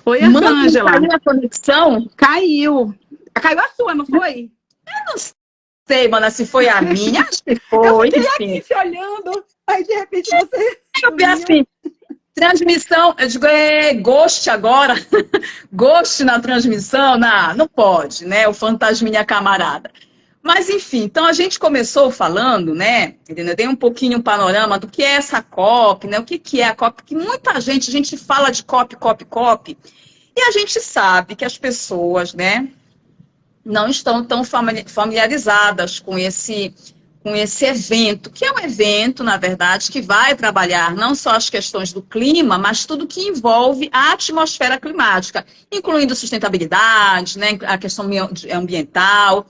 Oi, Mano, Arcângela. caiu a conexão? Caiu. Caiu a sua, não foi? Eu não sei, mana, se foi a minha, acho que Eu foi, fiquei enfim. aqui te olhando, aí de repente você Eu vi sumiu. assim, transmissão, eu digo, ghost agora, ghost na transmissão, não pode, né? O fantasminha camarada. Mas, enfim, então a gente começou falando, né? Entendeu? Dei um pouquinho um panorama do que é essa COP, né? O que é a COP, porque muita gente, a gente fala de COP, COP, COP, e a gente sabe que as pessoas, né, não estão tão familiarizadas com esse evento, que é um evento, na verdade, que vai trabalhar não só as questões do clima, mas tudo que envolve a atmosfera climática, incluindo sustentabilidade, né, a questão ambiental.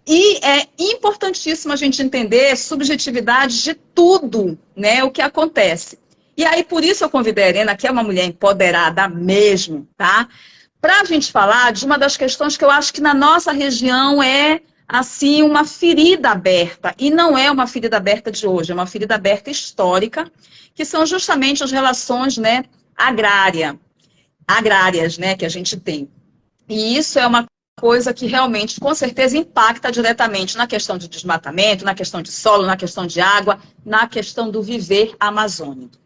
E é importantíssimo a gente entender subjetividade de tudo, né, o que acontece. E aí, por isso eu convidei a Irena, que é uma mulher empoderada mesmo, tá? Para a gente falar de uma das questões que eu acho que na nossa região é, assim, uma ferida aberta. E não é uma ferida aberta de hoje, é uma ferida aberta histórica, que são justamente as relações, né, agrárias, né, que a gente tem. E isso é uma coisa que realmente, com certeza, impacta diretamente na questão de desmatamento, na questão de solo, na questão de água, na questão do viver amazônico.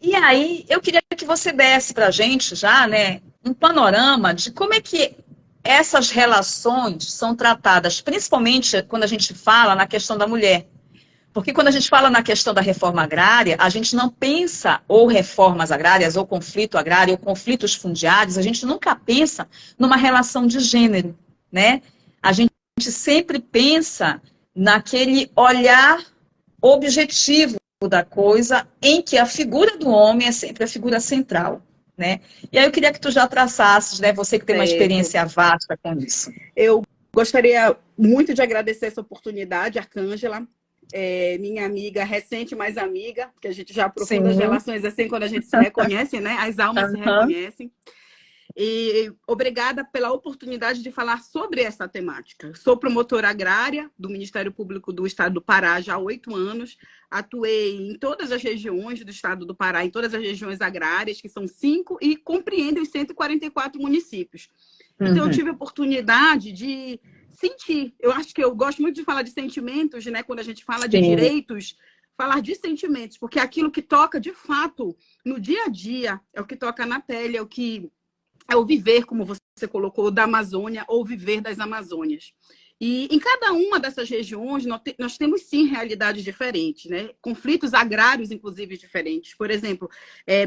E aí, eu queria que você desse para a gente já, né, um panorama de como é que essas relações são tratadas, principalmente quando a gente fala na questão da mulher. Porque quando a gente fala na questão da reforma agrária, a gente não pensa ou reformas agrárias, ou conflito agrário, ou conflitos fundiários, a gente nunca pensa numa relação de gênero, né? A gente sempre pensa naquele olhar objetivo da coisa, em que a figura do homem é sempre a figura central, né? E aí eu queria que tu já traçasses, né? Você que tem uma experiência vasta com isso. Eu gostaria muito de agradecer essa oportunidade, Arcângela, minha amiga recente, mais amiga, porque a gente já aprofunda as relações assim quando a gente se reconhece, né? As almas se reconhecem. E obrigada pela oportunidade de falar sobre essa temática. Sou promotora agrária do Ministério Público do Estado do Pará já há 8 anos. Atuei em todas as regiões do Estado do Pará, em todas as regiões agrárias, que são 5, e compreendem os 144 municípios. Então, eu tive a oportunidade de sentir. Eu acho que eu gosto muito de falar de sentimentos, né? Quando a gente fala de direitos, falar de sentimentos, porque aquilo que toca, de fato, no dia a dia, é o que toca na pele, é o viver, como você colocou, da Amazônia, ou viver das Amazônias. E em cada uma dessas regiões, nós temos, sim, realidades diferentes, né? Conflitos agrários, inclusive, diferentes. Por exemplo,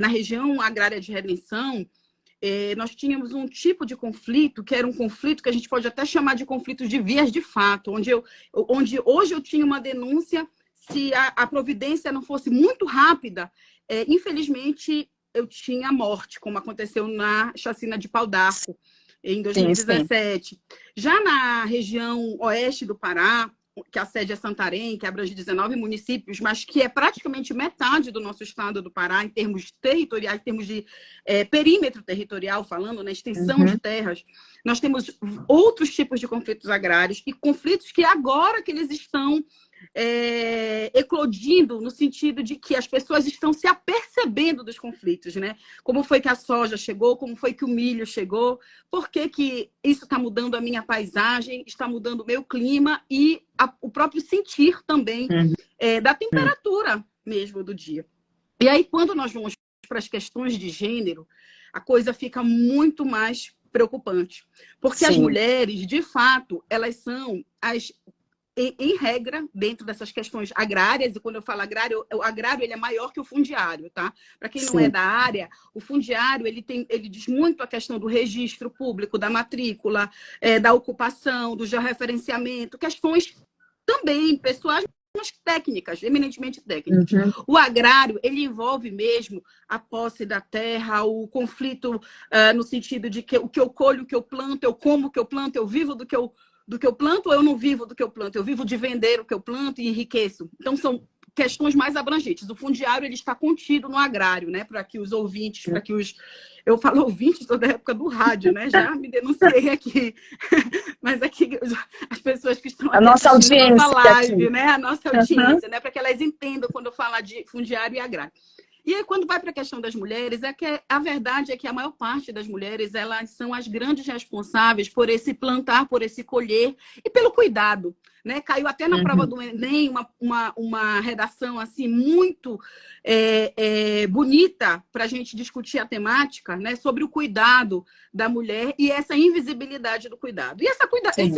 na região agrária de Redenção, nós tínhamos um tipo de conflito, que era um conflito que a gente pode até chamar de conflito de vias de fato, onde hoje eu tinha uma denúncia, se a providência não fosse muito rápida, infelizmente, eu tinha morte, como aconteceu na chacina de Pau d'Arco, em 2017. Sim. Já na região oeste do Pará, que a sede é Santarém, que abrange 19 municípios, mas que é praticamente metade do nosso estado do Pará, em termos territoriais, em termos de perímetro territorial, falando na extensão de terras, nós temos outros tipos de conflitos agrários e conflitos que agora que eles estão eclodindo, no sentido de que as pessoas estão se apercebendo dos conflitos, né? Como foi que a soja chegou, como foi que o milho chegou, por que que isso está mudando a minha paisagem, está mudando o meu clima e o próprio sentir também da temperatura mesmo do dia. E aí, quando nós vamos para as questões de gênero, a coisa fica muito mais preocupante, porque as mulheres, de fato, elas são em regra, dentro dessas questões agrárias, e quando eu falo agrário, o agrário ele é maior que o fundiário, tá? Para quem não é da área, o fundiário ele diz muito a questão do registro público, da matrícula, da ocupação, do georreferenciamento, questões também pessoais, mas técnicas, eminentemente técnicas. O agrário, ele envolve mesmo a posse da terra, o conflito no sentido de que o que eu colho, o que eu planto, eu como o que eu planto, eu vivo do que eu planto, ou eu não vivo do que eu planto? Eu vivo de vender o que eu planto e enriqueço. Então, são questões mais abrangentes. O fundiário ele está contido no agrário, né? Para que os ouvintes, para que os... Eu falo ouvintes, sou da época do rádio, né? Já me denunciei aqui. Mas aqui, as pessoas que estão aqui assistindo a nossa live, aqui, né? A nossa audiência, né? Para que elas entendam quando eu falar de fundiário e agrário. E aí, quando vai para a questão das mulheres, é que a verdade é que a maior parte das mulheres, elas são as grandes responsáveis por esse plantar, por esse colher e pelo cuidado. Né? Caiu até na prova do Enem uma redação assim muito bonita para a gente discutir a temática, né? Sobre o cuidado da mulher e essa invisibilidade do cuidado. E essa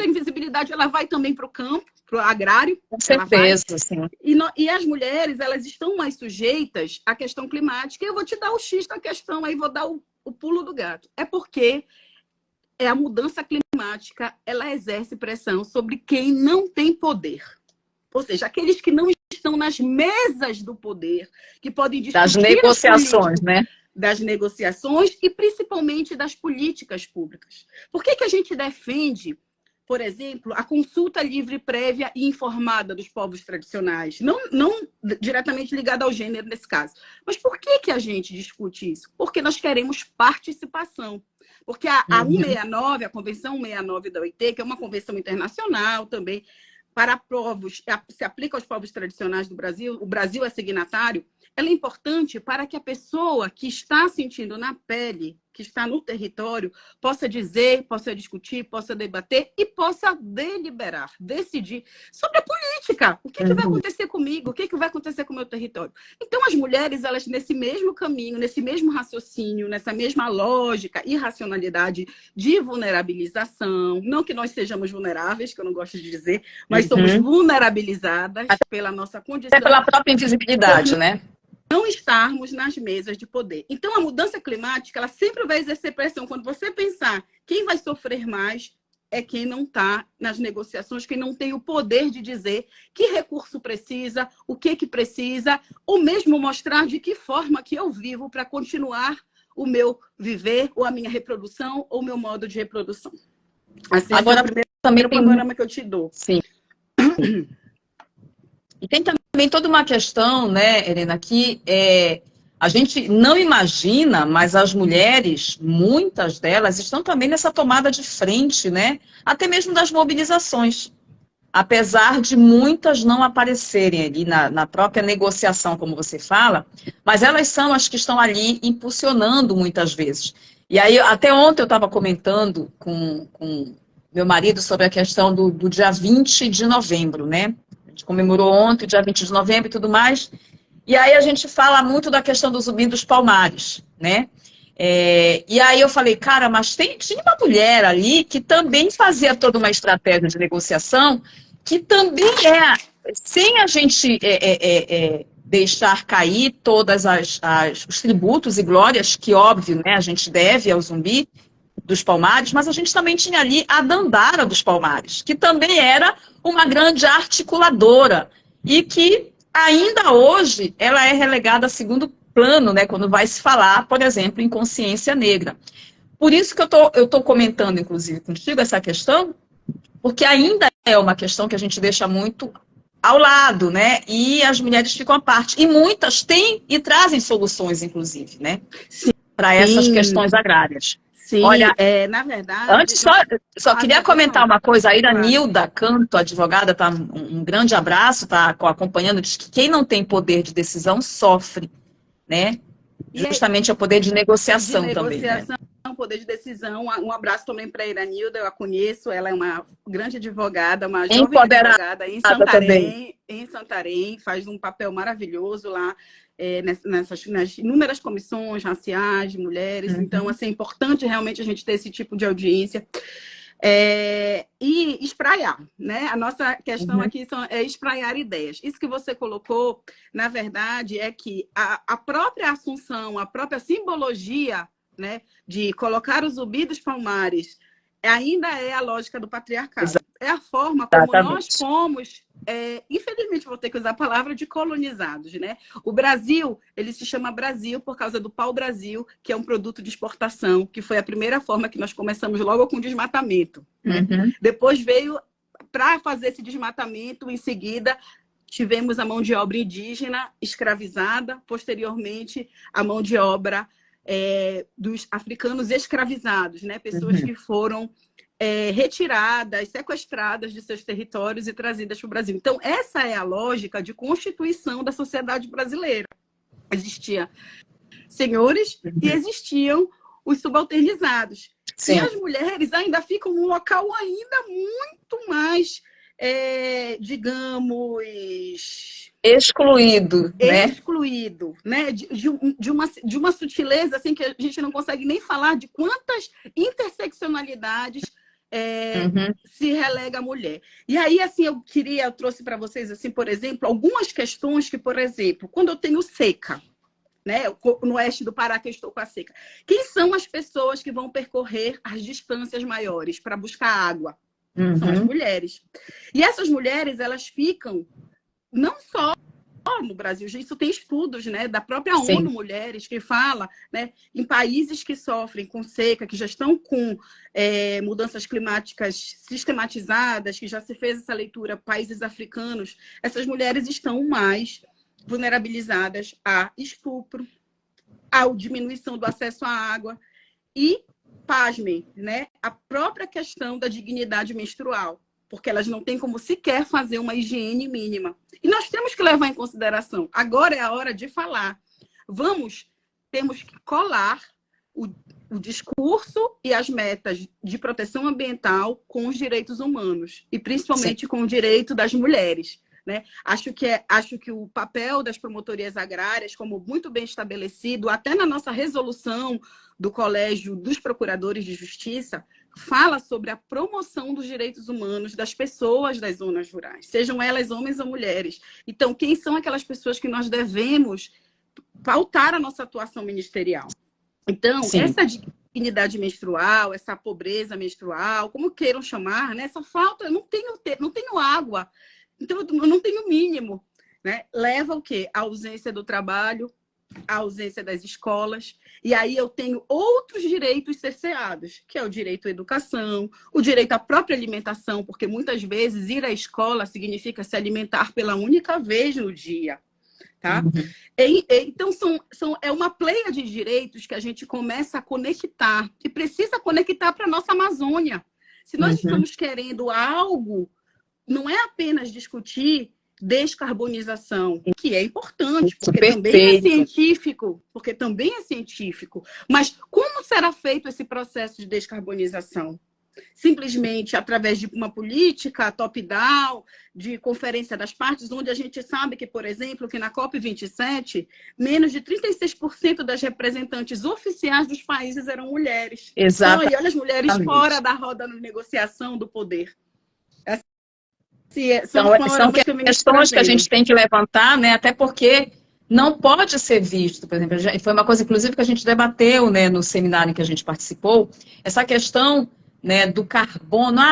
invisibilidade ela vai também para o campo, para o agrário. Com certeza, sim. E as mulheres, elas estão mais sujeitas à questão climática. E eu vou te dar o X da questão, aí vou dar o pulo do gato. É porque a mudança climática, ela exerce pressão sobre quem não tem poder. Ou seja, aqueles que não estão nas mesas do poder, que podem discutir das negociações, né? Das negociações e principalmente das políticas públicas. Por que a gente defende, por exemplo, a consulta livre, prévia e informada dos povos tradicionais? Não diretamente ligada ao gênero nesse caso. Mas por que a gente discute isso? Porque nós queremos participação. Porque a 169, a Convenção 169 da OIT, que é uma convenção internacional também, para povos, se aplica aos povos tradicionais do Brasil, o Brasil é signatário, ela é importante para que a pessoa que está sentindo na pele, que está no território, possa dizer, possa discutir, possa debater e possa deliberar, decidir sobre a política. O que vai acontecer comigo? O que vai acontecer com o meu território? Então, as mulheres, elas nesse mesmo caminho, nesse mesmo raciocínio, nessa mesma lógica e racionalidade de vulnerabilização, não que nós sejamos vulneráveis, que eu não gosto de dizer, mas somos vulnerabilizadas pela nossa condição. Até pela própria invisibilidade, né? Não estarmos nas mesas de poder. Então, a mudança climática, ela sempre vai exercer pressão. Quando você pensar quem vai sofrer mais, é quem não está nas negociações, quem não tem o poder de dizer que recurso precisa, o que precisa, ou mesmo mostrar de que forma que eu vivo para continuar o meu viver, ou a minha reprodução, ou o meu modo de reprodução. Assim, agora, é o primeiro também panorama que eu te dou. Sim. E tem também toda uma questão, né, Helena, que a gente não imagina, mas as mulheres, muitas delas, estão também nessa tomada de frente, né? Até mesmo das mobilizações. Apesar de muitas não aparecerem ali na própria negociação, como você fala, mas elas são as que estão ali impulsionando muitas vezes. E aí, até ontem eu estava comentando com meu marido sobre a questão do dia 20 de novembro, né? A gente comemorou ontem, dia 20 de novembro e tudo mais. E aí a gente fala muito da questão do Zumbi dos Palmares, né? E aí eu falei, cara, mas tinha uma mulher ali que também fazia toda uma estratégia de negociação, que também sem a gente deixar cair todas os tributos e glórias que, óbvio, né, a gente deve ao Zumbi dos Palmares, mas a gente também tinha ali a Dandara dos Palmares, que também era uma grande articuladora e que ainda hoje ela é relegada a segundo plano, né, quando vai se falar, por exemplo, em consciência negra. Por isso que eu tô comentando, inclusive, contigo essa questão, porque ainda é uma questão que a gente deixa muito ao lado, né, e as mulheres ficam à parte. E muitas têm e trazem soluções, inclusive, né, para essas questões agrárias. Sim, olha, na verdade... Antes, só queria comentar uma coisa. A Iranilda Canto, advogada, tá, um grande abraço, está acompanhando, diz que quem não tem poder de decisão sofre, né? Justamente é o poder de negociação também, né? Poder de decisão. Um abraço também para a Iranilda, eu a conheço, ela é uma grande advogada, uma jovem advogada em Santarém, faz um papel maravilhoso lá, nas inúmeras comissões raciais, de mulheres. Então, assim, é importante realmente a gente ter esse tipo de audiência. E espraiar, né? A nossa questão aqui é espraiar ideias. Isso que você colocou, na verdade, é que a própria assunção, a própria simbologia, né, de colocar o Zumbi dos Palmares ainda é a lógica do patriarcado. Exatamente. É a forma como nós fomos, infelizmente vou ter que usar a palavra, de colonizados, né? O Brasil, ele se chama Brasil por causa do pau-brasil, que é um produto de exportação, que foi a primeira forma que nós começamos logo com desmatamento. Né? Depois veio, para fazer esse desmatamento, em seguida, tivemos a mão de obra indígena escravizada, posteriormente a mão de obra dos africanos escravizados, né? Pessoas que foram retiradas, sequestradas de seus territórios e trazidas para o Brasil. Então, essa é a lógica de constituição da sociedade brasileira. Existia senhores e existiam os subalternizados. Sim. E as mulheres ainda ficam num local ainda muito mais, digamos... Excluído, né? Excluído, né? De uma sutileza assim, que a gente não consegue nem falar de quantas interseccionalidades se relega a mulher. E aí, assim, eu trouxe para vocês, assim, por exemplo, algumas questões que, por exemplo, quando eu tenho seca, né, no oeste do Pará, que eu estou com a seca, quem são as pessoas que vão percorrer as distâncias maiores para buscar água? São as mulheres. E essas mulheres, elas ficam não só no Brasil, isso tem estudos, né, da própria ONU Mulheres, que fala, né, em países que sofrem com seca, que já estão com mudanças climáticas sistematizadas, que já se fez essa leitura, países africanos, essas mulheres estão mais vulnerabilizadas a estupro, a diminuição do acesso à água e, pasmem, né, a própria questão da dignidade menstrual, porque elas não têm como sequer fazer uma higiene mínima. E nós temos que levar em consideração. Agora é a hora de falar. Temos que colar o discurso e as metas de proteção ambiental com os direitos humanos, e principalmente com o direito das mulheres. Né? Acho que o papel das promotorias agrárias, como muito bem estabelecido, até na nossa resolução do Colégio dos Procuradores de Justiça, fala sobre a promoção dos direitos humanos das pessoas das zonas rurais, sejam elas homens ou mulheres. Então, quem são aquelas pessoas que nós devemos pautar a nossa atuação ministerial? Então, essa dignidade menstrual, essa pobreza menstrual, como queiram chamar, né? Essa falta, eu não tenho água, então eu não tenho o mínimo, né? Leva o quê? A ausência do trabalho, a ausência das escolas, e aí eu tenho outros direitos cerceados, que é o direito à educação, o direito à própria alimentação, porque muitas vezes ir à escola significa se alimentar pela única vez no dia, tá? Então, é uma pleia de direitos que a gente começa a conectar, e precisa conectar para a nossa Amazônia. Se nós estamos querendo algo, não é apenas discutir descarbonização, que é importante, porque também é científico, mas como será feito esse processo de descarbonização? Simplesmente através de uma política top-down, de conferência das partes, onde a gente sabe que, por exemplo, que na COP27, menos de 36% das representantes oficiais dos países eram mulheres. Exato. Então, e olha as mulheres fora da roda de negociação do poder. São questões que a gente tem que levantar, né? Até porque não pode ser visto, por exemplo, foi uma coisa, inclusive, que a gente debateu, né, no seminário em que a gente participou, essa questão, né, do carbono,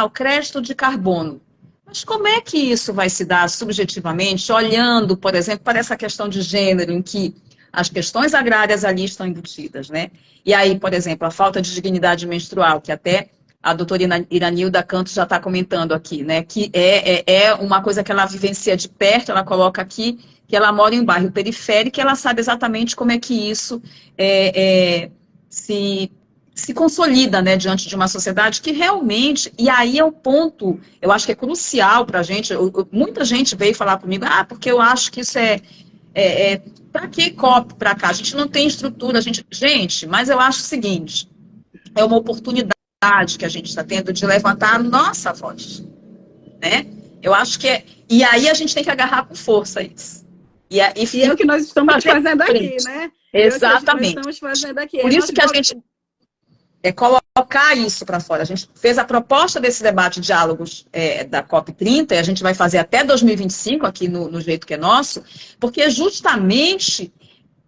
o crédito de carbono. Mas como é que isso vai se dar subjetivamente, olhando, por exemplo, para essa questão de gênero, em que as questões agrárias ali estão embutidas, né? E aí, por exemplo, a falta de dignidade menstrual, que até a doutora Iranilda Cantos já está comentando aqui, né? Que é uma coisa que ela vivencia de perto, ela coloca aqui que ela mora em um bairro periférico e ela sabe exatamente como é que isso se consolida, né, diante de uma sociedade que realmente, e aí é o ponto, eu acho que é crucial para a gente, muita gente veio falar comigo, porque eu acho que isso para que COP para cá? A gente não tem estrutura, gente, mas eu acho o seguinte, é uma oportunidade que a gente está tendo de levantar a nossa voz, né? Eu acho que e aí a gente tem que agarrar com força isso. E é o que nós estamos fazendo aqui, né? Exatamente. Nós estamos fazendo aqui. Por isso que a gente colocar isso para fora. A gente fez a proposta desse debate de diálogos da COP30, e a gente vai fazer até 2025 aqui no Jeito que é Nosso, porque justamente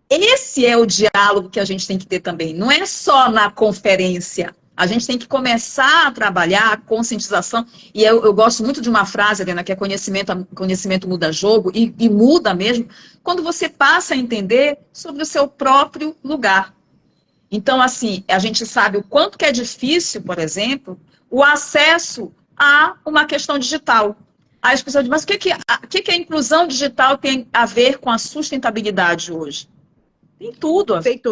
esse é o diálogo que a gente tem que ter também. Não é só na conferência. A gente tem que começar a trabalhar a conscientização. E eu gosto muito de uma frase, Helena, que é conhecimento muda jogo, e muda mesmo, quando você passa a entender sobre o seu próprio lugar. Então, assim, a gente sabe o quanto que é difícil, por exemplo, o acesso a uma questão digital. Aí as pessoas dizem, mas o que a inclusão digital tem a ver com a sustentabilidade hoje? Tem tudo a ver.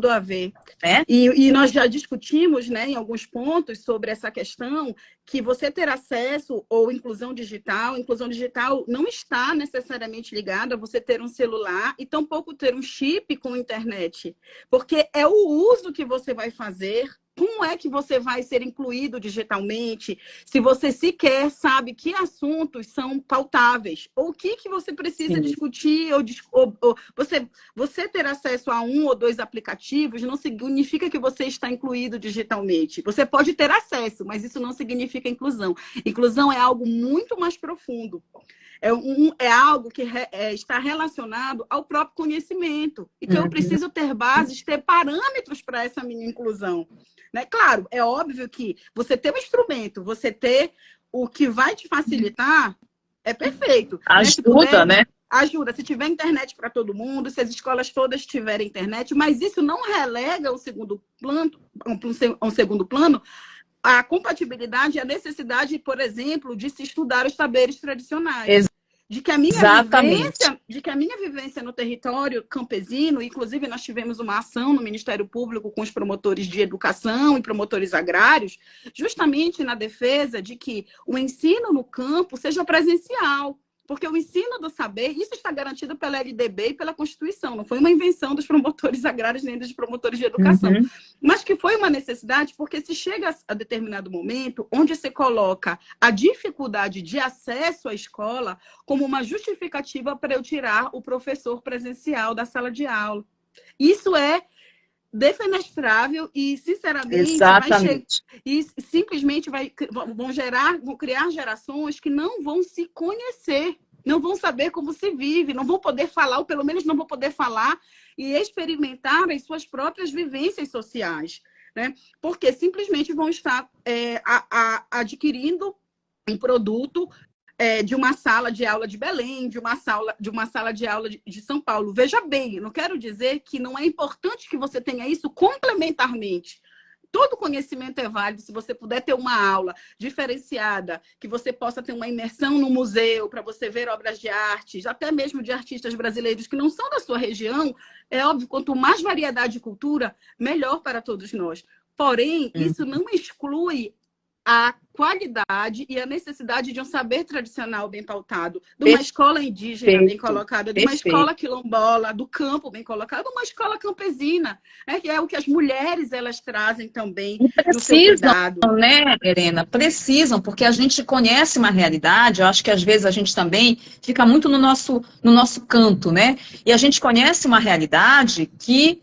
a ver. né? E nós já discutimos, né, em alguns pontos sobre essa questão que você ter acesso ou inclusão digital não está necessariamente ligada a você ter um celular e tampouco ter um chip com internet, porque é o uso que você vai fazer. Como é que você vai ser incluído digitalmente se você sequer sabe que assuntos são pautáveis? Ou o que você precisa Sim. discutir? Você ter acesso a um ou dois aplicativos não significa que você está incluído digitalmente. Você pode ter acesso, mas isso não significa inclusão. Inclusão é algo muito mais profundo. É algo que está relacionado ao próprio conhecimento. Então, eu preciso ter bases, ter parâmetros para essa minha inclusão. Né? Claro, é óbvio que você ter um instrumento, você ter o que vai te facilitar, é perfeito. Ajuda, né? Ajuda. Se tiver internet para todo mundo, se as escolas todas tiverem internet, mas isso não relega ao segundo plano a compatibilidade e a necessidade, por exemplo, de se estudar os saberes tradicionais. De que a minha vivência no território campesino, inclusive nós tivemos uma ação no Ministério Público com os promotores de educação e promotores agrários, justamente na defesa de que o ensino no campo seja presencial. Porque o ensino do saber, isso está garantido pela LDB e pela Constituição, não foi uma invenção dos promotores agrários nem dos promotores de educação, mas que foi uma necessidade porque se chega a determinado momento onde se coloca a dificuldade de acesso à escola como uma justificativa para eu tirar o professor presencial da sala de aula. Isso é defenestrável e, sinceramente, simplesmente vão criar gerações que não vão se conhecer, não vão saber como se vive, não vão poder falar, ou pelo menos não vão poder falar e experimentar as suas próprias vivências sociais, né? Porque simplesmente vão estar adquirindo um produto de uma sala de aula de Belém, de uma sala de aula de São Paulo. Veja bem, não quero dizer que não é importante que você tenha isso complementarmente. Todo conhecimento é válido. Se você puder ter uma aula diferenciada, que você possa ter uma imersão no museu, para você ver obras de arte, até mesmo de artistas brasileiros que não são da sua região, é óbvio, quanto mais variedade de cultura, melhor para todos nós. Porém, isso não exclui a qualidade e a necessidade de um saber tradicional bem pautado, de uma escola indígena bem colocada, de uma escola quilombola, do campo bem colocado, de uma escola campesina, né? Que é o que as mulheres elas trazem também no seu cuidado. Né, Helena? Precisam, porque a gente conhece uma realidade, eu acho que às vezes a gente também fica muito no nosso canto, né? E a gente conhece uma realidade que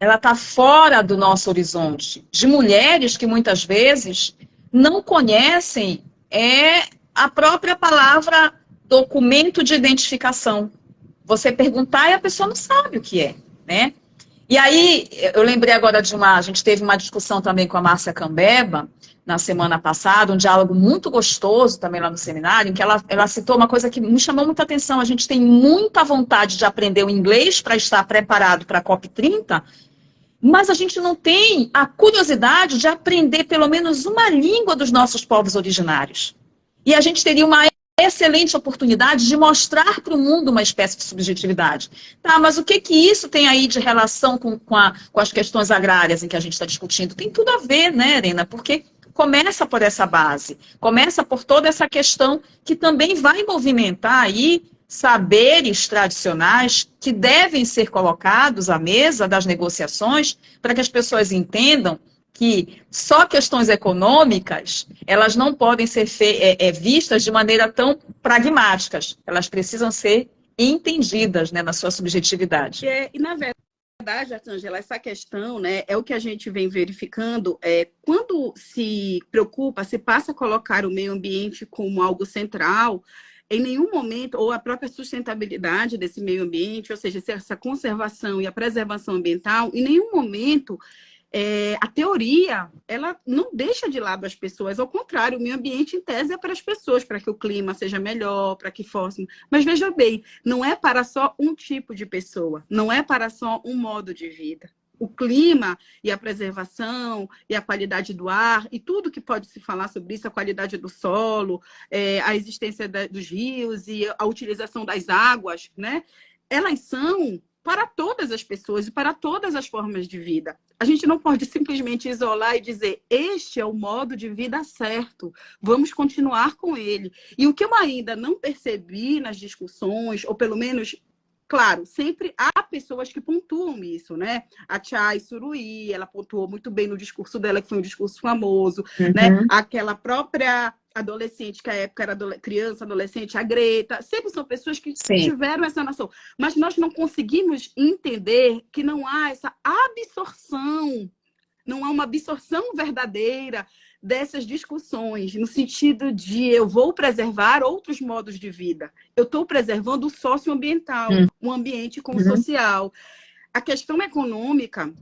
ela está fora do nosso horizonte, de mulheres que muitas vezes não conhecem a própria palavra documento de identificação. Você perguntar e a pessoa não sabe o que é, né? E aí, eu lembrei agora a gente teve uma discussão também com a Márcia Cambeba, na semana passada, um diálogo muito gostoso também lá no seminário, em que ela citou uma coisa que me chamou muita atenção. A gente tem muita vontade de aprender o inglês para estar preparado para a COP30, mas a gente não tem a curiosidade de aprender pelo menos uma língua dos nossos povos originários. E a gente teria uma excelente oportunidade de mostrar para o mundo uma espécie de subjetividade. Tá, mas o que isso tem aí de relação com as questões agrárias em que a gente está discutindo? Tem tudo a ver, né, Helena? Porque começa por essa base, começa por toda essa questão que também vai movimentar aí saberes tradicionais que devem ser colocados à mesa das negociações para que as pessoas entendam que só questões econômicas, elas não podem ser vistas de maneira tão pragmáticas. Elas precisam ser entendidas, né, na sua subjetividade. E na verdade, Arcângela, essa questão, né, é o que a gente vem verificando. Quando se preocupa, se passa a colocar o meio ambiente como algo central, em nenhum momento, ou a própria sustentabilidade desse meio ambiente, ou seja, essa conservação e a preservação ambiental, em nenhum momento a teoria, ela não deixa de lado as pessoas. Ao contrário, o meio ambiente, em tese, é para as pessoas, para que o clima seja melhor, para que fosse... Mas veja bem, não é para só um tipo de pessoa, não é para só um modo de vida. O clima e a preservação e a qualidade do ar e tudo que pode se falar sobre isso, a qualidade do solo, a existência dos rios e a utilização das águas, né? Elas são para todas as pessoas e para todas as formas de vida. A gente não pode simplesmente isolar e dizer, este é o modo de vida certo, vamos continuar com ele. E o que eu ainda não percebi nas discussões, ou pelo menos, claro, sempre há pessoas que pontuam isso, né? A Chay Suruí, ela pontuou muito bem no discurso dela, que foi um discurso famoso, né? Aquela própria adolescente, que à época era criança, adolescente, a Greta, sempre são pessoas que tiveram essa noção. Mas nós não conseguimos entender que não há essa absorção, não há uma absorção verdadeira dessas discussões, no sentido de eu vou preservar outros modos de vida. Eu estou preservando o socioambiental, o ambiente como social. A questão econômica,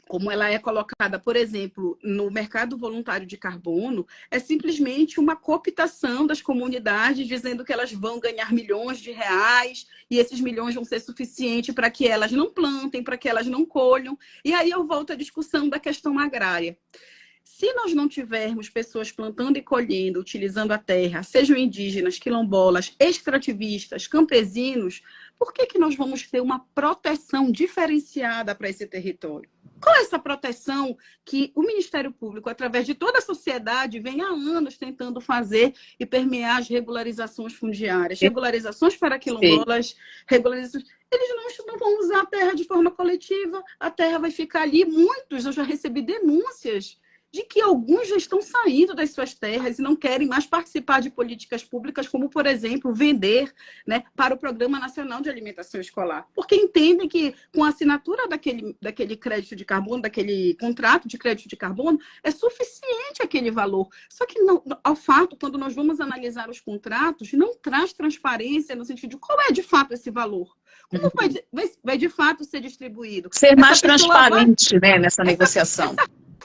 como ela é colocada, por exemplo, no mercado voluntário de carbono, é simplesmente uma cooptação das comunidades, dizendo que elas vão ganhar milhões de reais e esses milhões vão ser suficientes para que elas não plantem, para que elas não colham. E aí eu volto à discussão da questão agrária. Se nós não tivermos pessoas plantando e colhendo, utilizando a terra, sejam indígenas, quilombolas, extrativistas, campesinos, por que nós vamos ter uma proteção diferenciada para esse território? Qual é essa proteção que o Ministério Público, através de toda a sociedade, vem há anos tentando fazer e permear as regularizações fundiárias? Regularizações para quilombolas, regularizações... Eles não vão usar a terra de forma coletiva, a terra vai ficar ali. Muitos, eu já recebi denúncias de que alguns já estão saindo das suas terras e não querem mais participar de políticas públicas, como, por exemplo, vender, né, para o Programa Nacional de Alimentação Escolar. Porque entendem que, com a assinatura daquele crédito de carbono, daquele contrato de crédito de carbono, é suficiente aquele valor. Só que, não, ao fato, quando nós vamos analisar os contratos, não traz transparência no sentido de qual é, de fato, esse valor. Como vai de fato ser distribuído? Ser mais transparente, né, nessa negociação.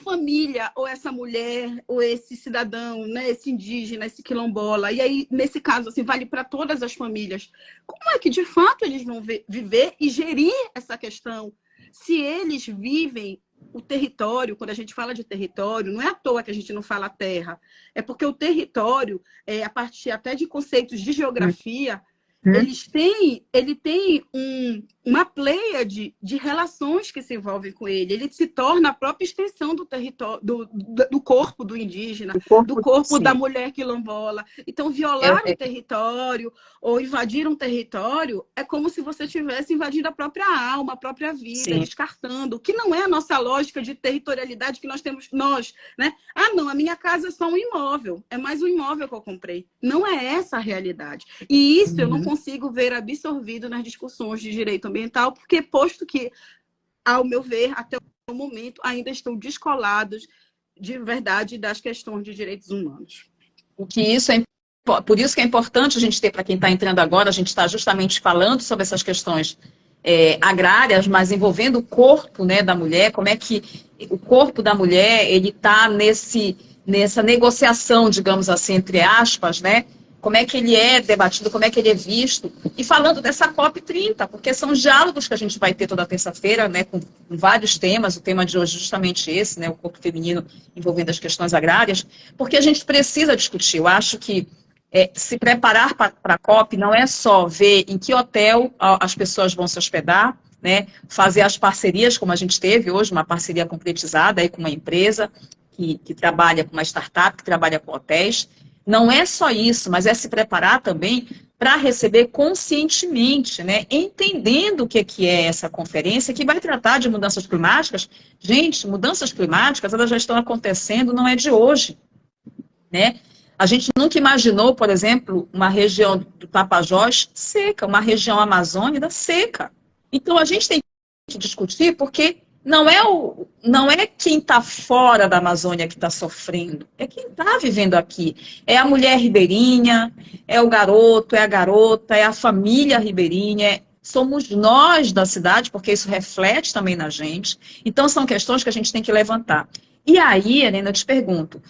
Família, ou essa mulher, ou esse cidadão, né, esse indígena, esse quilombola, e aí, nesse caso, assim, vale para todas as famílias. Como é que, de fato, eles vão viver e gerir essa questão? Se eles vivem o território, quando a gente fala de território, não é à toa que a gente não fala terra, é porque o território, a partir até de conceitos de geografia, ele tem uma pleiade de relações que se envolvem com ele. Ele se torna a própria extensão do território, do corpo do indígena, do corpo da mulher quilombola. Então, violar o território ou invadir um território é como se você tivesse invadido a própria alma, a própria vida, descartando, que não é a nossa lógica de territorialidade que nós temos, né? Ah, não, a minha casa é só um imóvel, é mais um imóvel que eu comprei. Não é essa a realidade. E isso eu não consigo ver absorvido nas discussões de direito ambiental, porque posto que, ao meu ver, até o momento, ainda estão descolados de verdade das questões de direitos humanos. Por isso que é importante a gente ter, para quem está entrando agora, a gente está justamente falando sobre essas questões agrárias, mas envolvendo o corpo, né, da mulher, como é que o corpo da mulher ele está nessa negociação, digamos assim, entre aspas, né? Como é que ele é debatido, como é que ele é visto. E falando dessa COP30, porque são diálogos que a gente vai ter toda terça-feira, né, com vários temas. O tema de hoje é justamente esse, né, o corpo feminino envolvendo as questões agrárias, porque a gente precisa discutir. Eu acho que se preparar para a COP não é só ver em que hotel as pessoas vão se hospedar, né, fazer as parcerias, como a gente teve hoje, uma parceria concretizada aí com uma empresa que trabalha com uma startup, que trabalha com hotéis. Não é só isso, mas é se preparar também para receber conscientemente, né? Entendendo o que é essa conferência, que vai tratar de mudanças climáticas. Gente, mudanças climáticas, elas já estão acontecendo, não é de hoje, né? A gente nunca imaginou, por exemplo, uma região do Tapajós seca, uma região amazônica seca. Então, a gente tem que discutir porque não é quem está fora da Amazônia que está sofrendo, é quem está vivendo aqui. É a mulher ribeirinha, é o garoto, é a garota, é a família ribeirinha, somos nós da cidade, porque isso reflete também na gente. Então, são questões que a gente tem que levantar. E aí, Helena, eu te pergunto,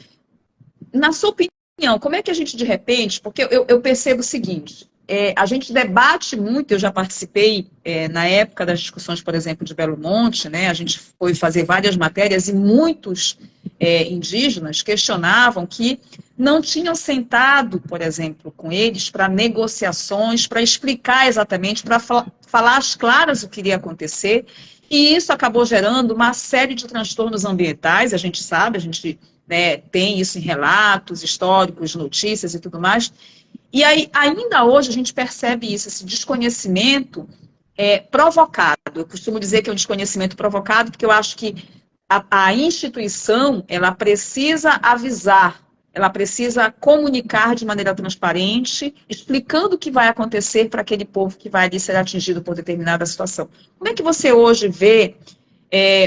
na sua opinião, como é que a gente, de repente, porque eu percebo o seguinte... a gente debate muito, eu já participei na época das discussões, por exemplo, de Belo Monte, né? A gente foi fazer várias matérias e muitos indígenas questionavam que não tinham sentado, por exemplo, com eles para negociações, para explicar exatamente, para falar às claras o que iria acontecer, e isso acabou gerando uma série de transtornos ambientais, a gente sabe, a gente, né, tem isso em relatos históricos, notícias e tudo mais, e aí, ainda hoje, a gente percebe isso, esse desconhecimento provocado. Eu costumo dizer que é um desconhecimento provocado, porque eu acho que a instituição, ela precisa avisar, ela precisa comunicar de maneira transparente, explicando o que vai acontecer para aquele povo que vai ali ser atingido por determinada situação. Como é que você hoje vê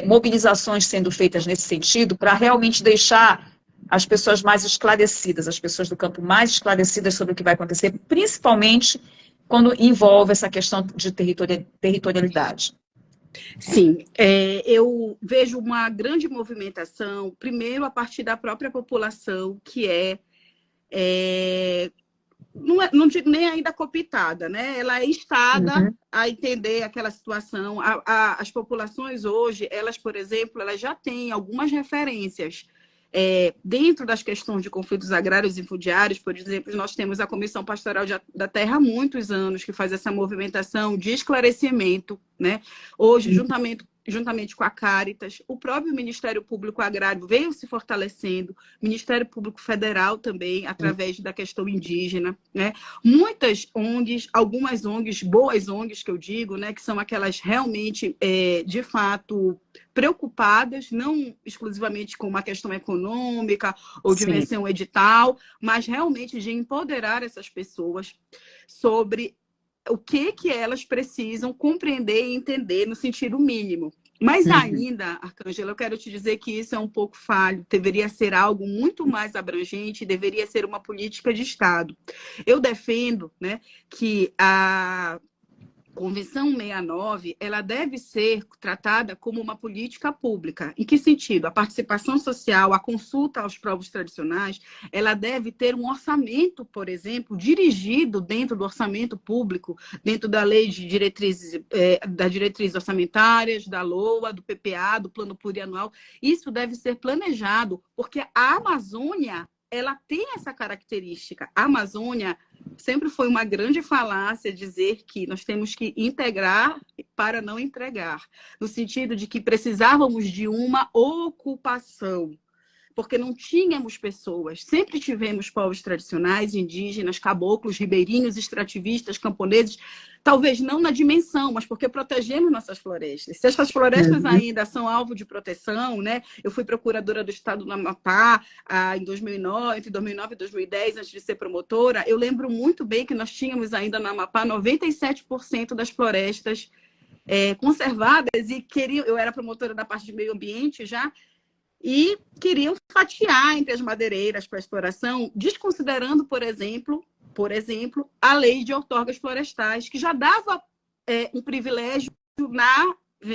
mobilizações sendo feitas nesse sentido para realmente deixar as pessoas mais esclarecidas, as pessoas do campo mais esclarecidas sobre o que vai acontecer, principalmente quando envolve essa questão de territorialidade? Sim, eu vejo uma grande movimentação, primeiro a partir da própria população, que não digo nem ainda cooptada, né? Ela é instada a entender aquela situação. As populações hoje, elas, por exemplo, elas já têm algumas referências. Dentro das questões de conflitos agrários e fundiários, por exemplo, nós temos a Comissão Pastoral da Terra há muitos anos que faz essa movimentação de esclarecimento, né? Hoje, juntamente com a Caritas, o próprio Ministério Público Agrário veio se fortalecendo, Ministério Público Federal também, através da questão indígena, né? Muitas ONGs, algumas ONGs, boas ONGs que eu digo, né, que são aquelas realmente, de fato, preocupadas, não exclusivamente com uma questão econômica ou de vencer um edital, mas realmente de empoderar essas pessoas sobre o que elas precisam compreender e entender no sentido mínimo. Mas ainda, Arcângela, eu quero te dizer que isso é um pouco falho, deveria ser algo muito mais abrangente, deveria ser uma política de Estado. Eu defendo, né, que a Convenção 69, ela deve ser tratada como uma política pública. Em que sentido? A participação social, a consulta aos povos tradicionais, ela deve ter um orçamento, por exemplo, dirigido dentro do orçamento público, dentro da lei de diretrizes, das diretrizes orçamentárias, da LOA, do PPA, do Plano Plurianual. Isso deve ser planejado, porque a Amazônia, ela tem essa característica. A Amazônia sempre foi uma grande falácia dizer que nós temos que integrar para não entregar, no sentido de que precisávamos de uma ocupação, porque não tínhamos pessoas. Sempre tivemos povos tradicionais, indígenas, caboclos, ribeirinhos, extrativistas, camponeses, talvez não na dimensão, mas porque protegemos nossas florestas. Se essas florestas ainda são alvo de proteção, né? Eu fui procuradora do Estado do Amapá em 2009, entre 2009 e 2010, antes de ser promotora. Eu lembro muito bem que nós tínhamos ainda no Amapá 97% das florestas conservadas e eu era promotora da parte de meio ambiente já, e queriam fatiar entre as madeireiras para exploração, desconsiderando, por exemplo, a lei de outorgas florestais, que já dava um privilégio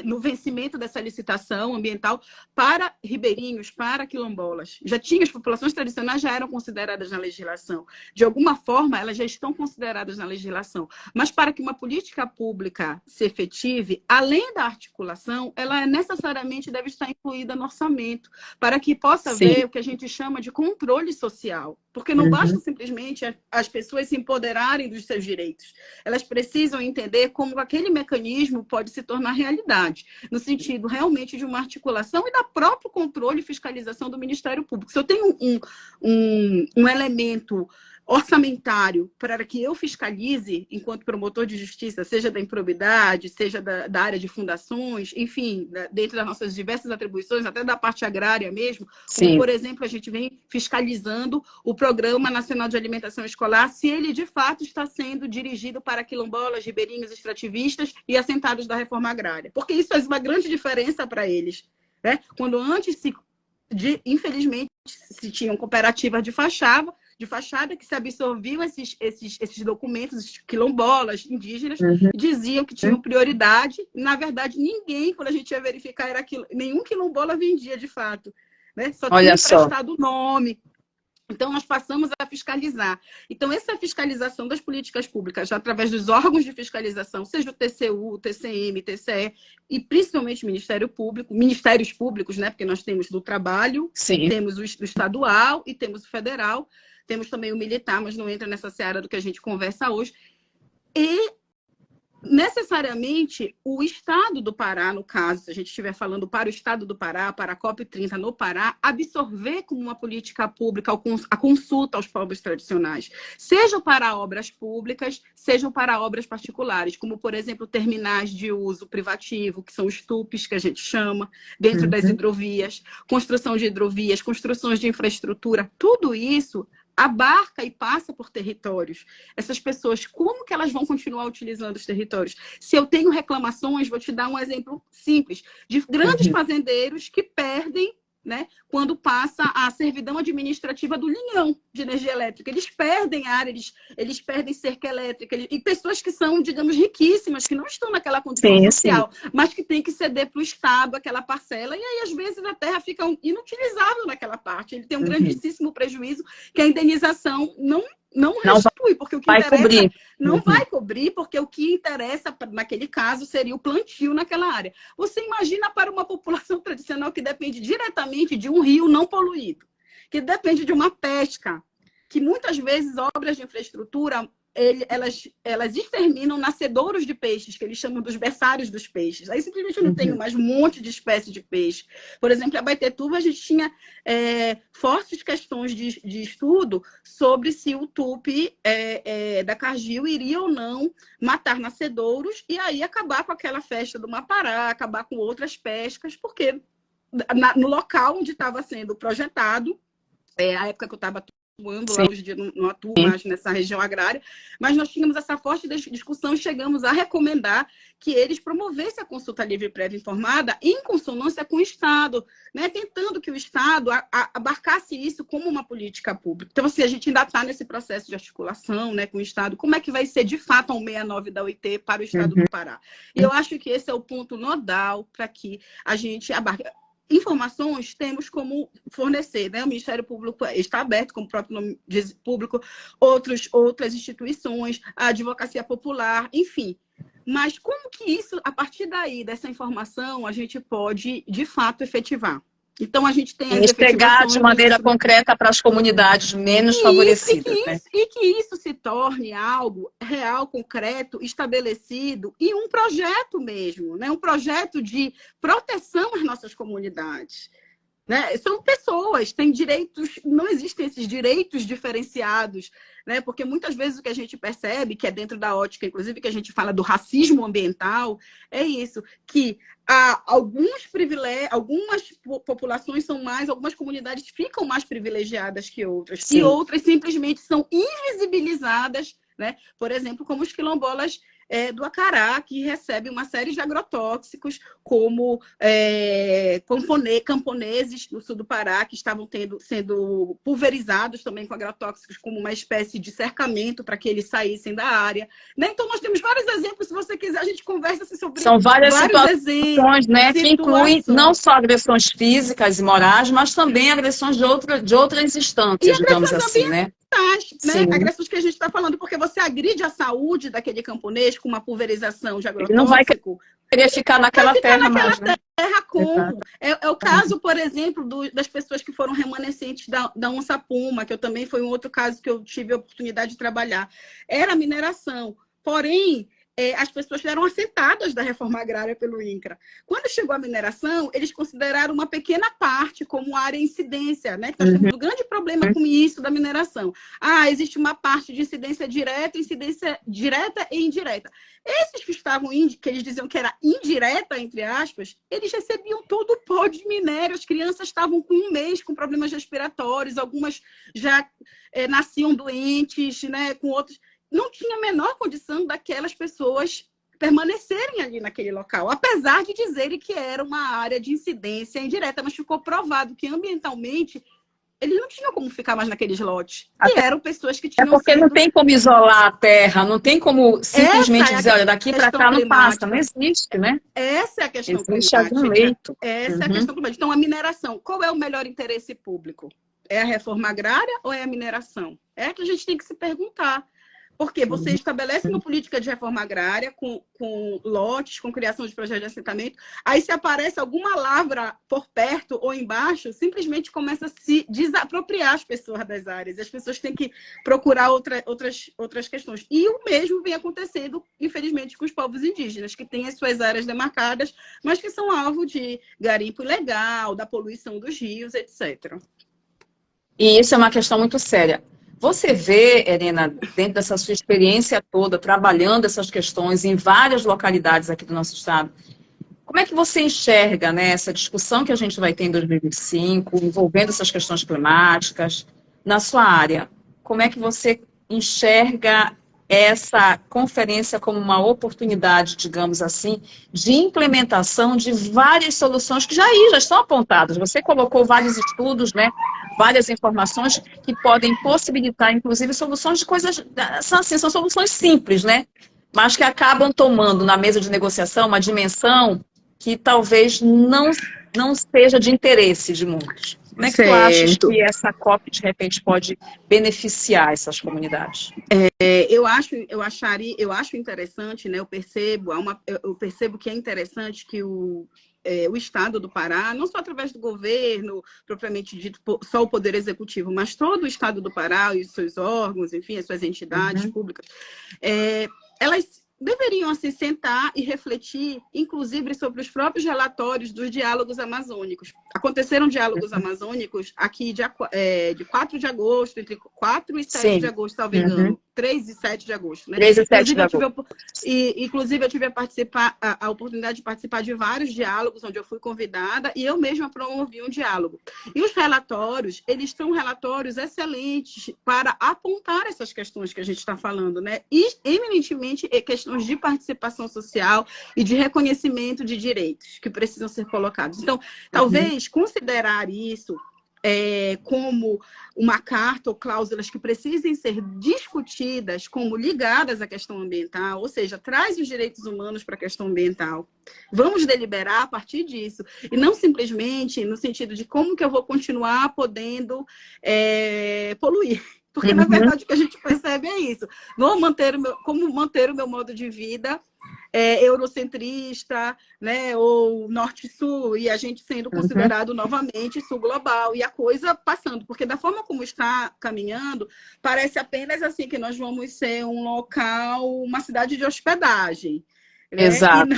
no vencimento dessa licitação ambiental para ribeirinhos, para quilombolas. Já tinha, as populações tradicionais já eram consideradas na legislação. De alguma forma, elas já estão consideradas na legislação. Mas para que uma política pública se efetive, além da articulação, ela necessariamente deve estar incluída no orçamento, para que possa haver o que a gente chama de controle social. Porque não basta simplesmente as pessoas se empoderarem dos seus direitos. Elas precisam entender como aquele mecanismo pode se tornar realidade, no sentido realmente de uma articulação e da próprio controle e fiscalização do Ministério Público. Se eu tenho um elemento orçamentário para que eu fiscalize, enquanto promotor de justiça, seja da improbidade, seja da área de fundações, enfim, dentro das nossas diversas atribuições, até da parte agrária mesmo, como, por exemplo, a gente vem fiscalizando o Programa Nacional de Alimentação Escolar, se ele, de fato, está sendo dirigido para quilombolas, ribeirinhos, extrativistas e assentados da reforma agrária. Porque isso faz uma grande diferença para eles, né? Quando antes, infelizmente, se tinham cooperativas de fachada que se absorviam esses documentos, esses quilombolas, indígenas, diziam que tinham prioridade. Na verdade, ninguém, quando a gente ia verificar, nenhum quilombola vendia de fato, né? Só tinha emprestado o nome. Então, nós passamos a fiscalizar. Então, essa fiscalização das políticas públicas, através dos órgãos de fiscalização, seja o TCU, o TCM, TCE, e principalmente o Ministério Público, ministérios públicos, né? Porque nós temos do trabalho, Sim. temos o estadual e temos o federal, temos também o militar, mas não entra nessa seara do que a gente conversa hoje. E necessariamente o Estado do Pará, no caso, se a gente estiver falando para o Estado do Pará, para a COP30 no Pará, absorver como uma política pública a consulta aos povos tradicionais, sejam para obras públicas, sejam para obras particulares, como, por exemplo, terminais de uso privativo, que são os TUPs, que a gente chama, dentro das hidrovias, construção de hidrovias, construções de infraestrutura, tudo isso abarca e passa por territórios. Essas pessoas, como que elas vão continuar utilizando os territórios? Se eu tenho reclamações, vou te dar um exemplo simples, de grandes fazendeiros que perdem, né, quando passa a servidão administrativa do linhão de energia elétrica. Eles perdem área, eles perdem cerca elétrica, e pessoas que são, digamos, riquíssimas, que não estão naquela condição social, mas que têm que ceder para o Estado aquela parcela, e aí, às vezes, a terra fica inutilizável naquela parte. Ele tem um grandíssimo prejuízo que a indenização não restitui, porque o que interessa cobrir. Não vai cobrir, porque o que interessa, naquele caso, seria o plantio naquela área. Você imagina para uma população tradicional que depende diretamente de um rio não poluído, que depende de uma pesca, que muitas vezes obras de infraestrutura elas exterminam nascedouros de peixes, que eles chamam dos berçários dos peixes. Aí simplesmente não tem mais um monte de espécies de peixe. Por exemplo, em Abaetetuba, a gente tinha fortes questões de estudo sobre se o tupi da Cargill iria ou não matar nascedouros e aí acabar com aquela festa do Mapará, acabar com outras pescas, porque no local onde estava sendo projetado, a época que eu estava atuando lá, hoje em dia não atuo mais nessa região agrária, mas nós tínhamos essa forte discussão e chegamos a recomendar que eles promovessem a consulta livre e prévia informada em consonância com o Estado, né, tentando que o Estado abarcasse isso como uma política pública. Então, assim, a gente ainda está nesse processo de articulação, né, com o Estado, como é que vai ser, de fato, a 169 da OIT para o Estado do Pará. E eu acho que esse é o ponto nodal para que a gente abarque. Informações temos como fornecer, né? O Ministério Público está aberto, como o próprio nome diz, público, outras instituições, a advocacia popular, enfim. Mas como que isso, a partir daí, dessa informação, a gente pode, de fato, efetivar? Então, a gente tem as chegar de maneira concreta para as comunidades menos favorecidas. E que isso se torne algo real, concreto, estabelecido e um projeto mesmo, né? Um projeto de proteção às nossas comunidades. Né? São pessoas, têm direitos, não existem esses direitos diferenciados, né? Porque muitas vezes o que a gente percebe, que é dentro da ótica, inclusive, que a gente fala do racismo ambiental, é isso, que há alguns privilégios, algumas populações são mais, algumas comunidades ficam mais privilegiadas que outras, e outras simplesmente são invisibilizadas, né? Por exemplo, como os quilombolas do Acará, que recebem uma série de agrotóxicos, como camponeses do sul do Pará, que estavam sendo pulverizados também com agrotóxicos, como uma espécie de cercamento para que eles saíssem da área. Né? Então, nós temos vários exemplos, se você quiser, a gente conversa sobre São várias situações, exemplos, né, que incluem não só agressões físicas e morais, mas também agressões de outras instâncias, digamos assim, né? Né? Agressões que a gente está falando, porque você agride a saúde daquele camponês com uma pulverização de agrotóxico. Ele não vai querer ficar naquela terra mais, né? Como? É o caso, por exemplo, das pessoas que foram remanescentes da onça-puma, que eu também foi um outro caso que eu tive a oportunidade de trabalhar. Era mineração, porém, as pessoas eram assentadas da reforma agrária pelo INCRA. Quando chegou a mineração, eles consideraram uma pequena parte como área incidência, né? Nós temos um grande problema com isso da mineração. Existe uma parte de incidência direta e indireta. Esses que estavam, que eles diziam que era indireta, entre aspas, eles recebiam todo o pó de minério. As crianças estavam com 1 mês com problemas respiratórios, algumas já nasciam doentes, né? Com outros. Não tinha a menor condição daquelas pessoas permanecerem ali naquele local, apesar de dizerem que era uma área de incidência indireta, mas ficou provado que ambientalmente eles não tinham como ficar mais naqueles lotes. E eram pessoas que tinham porque não tem como isolar a terra, não tem como simplesmente dizer, olha, daqui para cá não passa, não existe, né? Essa é a questão climática. Existe algum leito. Essa é a questão climática. Então, a mineração, qual é o melhor interesse público? É a reforma agrária ou é a mineração? É que a gente tem que se perguntar. Porque você estabelece uma política de reforma agrária com lotes, com criação de projetos de assentamento, aí se aparece alguma lavra por perto ou embaixo, simplesmente começa a se desapropriar as pessoas das áreas. As pessoas têm que procurar outras questões. E o mesmo vem acontecendo, infelizmente, com os povos indígenas, que têm as suas áreas demarcadas, mas que são alvo de garimpo ilegal, da poluição dos rios, etc. E isso é uma questão muito séria. Você vê, Helena, dentro dessa sua experiência toda, trabalhando essas questões em várias localidades aqui do nosso estado, como é que você enxerga, né, essa discussão que a gente vai ter em 2025, envolvendo essas questões climáticas, na sua área? Como é que você enxerga essa conferência como uma oportunidade, digamos assim, de implementação de várias soluções que já estão apontadas? Você colocou vários estudos, né? Várias informações que podem possibilitar, inclusive, soluções de coisas, são soluções simples, né? Mas que acabam tomando na mesa de negociação uma dimensão que talvez não seja de interesse de muitos. Como é que tu achas que essa COP, de repente, pode beneficiar essas comunidades? Eu acho interessante, né? Eu percebo que é interessante que o Estado do Pará, não só através do governo, propriamente dito, só o Poder Executivo, mas todo o Estado do Pará e os seus órgãos, enfim, as suas entidades públicas, elas deveriam assim, sentar e refletir, inclusive, sobre os próprios relatórios dos diálogos amazônicos. Aconteceram diálogos amazônicos aqui de 4 de agosto, entre 4 e 7 de agosto, salvo engano. 3 e 7 de agosto, né? 3 e 7 de agosto. Inclusive, eu tive a oportunidade de participar de vários diálogos, onde eu fui convidada, e eu mesma promovi um diálogo. E os relatórios, eles são relatórios excelentes para apontar essas questões que a gente está falando, né? E, eminentemente, questões de participação social e de reconhecimento de direitos que precisam ser colocados. Então, talvez considerar isso como uma carta ou cláusulas que precisem ser discutidas como ligadas à questão ambiental, ou seja, traz os direitos humanos para a questão ambiental. Vamos deliberar a partir disso, e não simplesmente no sentido de como que eu vou continuar podendo poluir. Porque, na verdade, o que a gente percebe é isso. Como manter o meu modo de vida eurocentrista, né, ou norte-sul, e a gente sendo considerado novamente sul global, e a coisa passando, porque da forma como está caminhando, parece apenas assim que nós vamos ser um local, uma cidade de hospedagem. Né? Exato.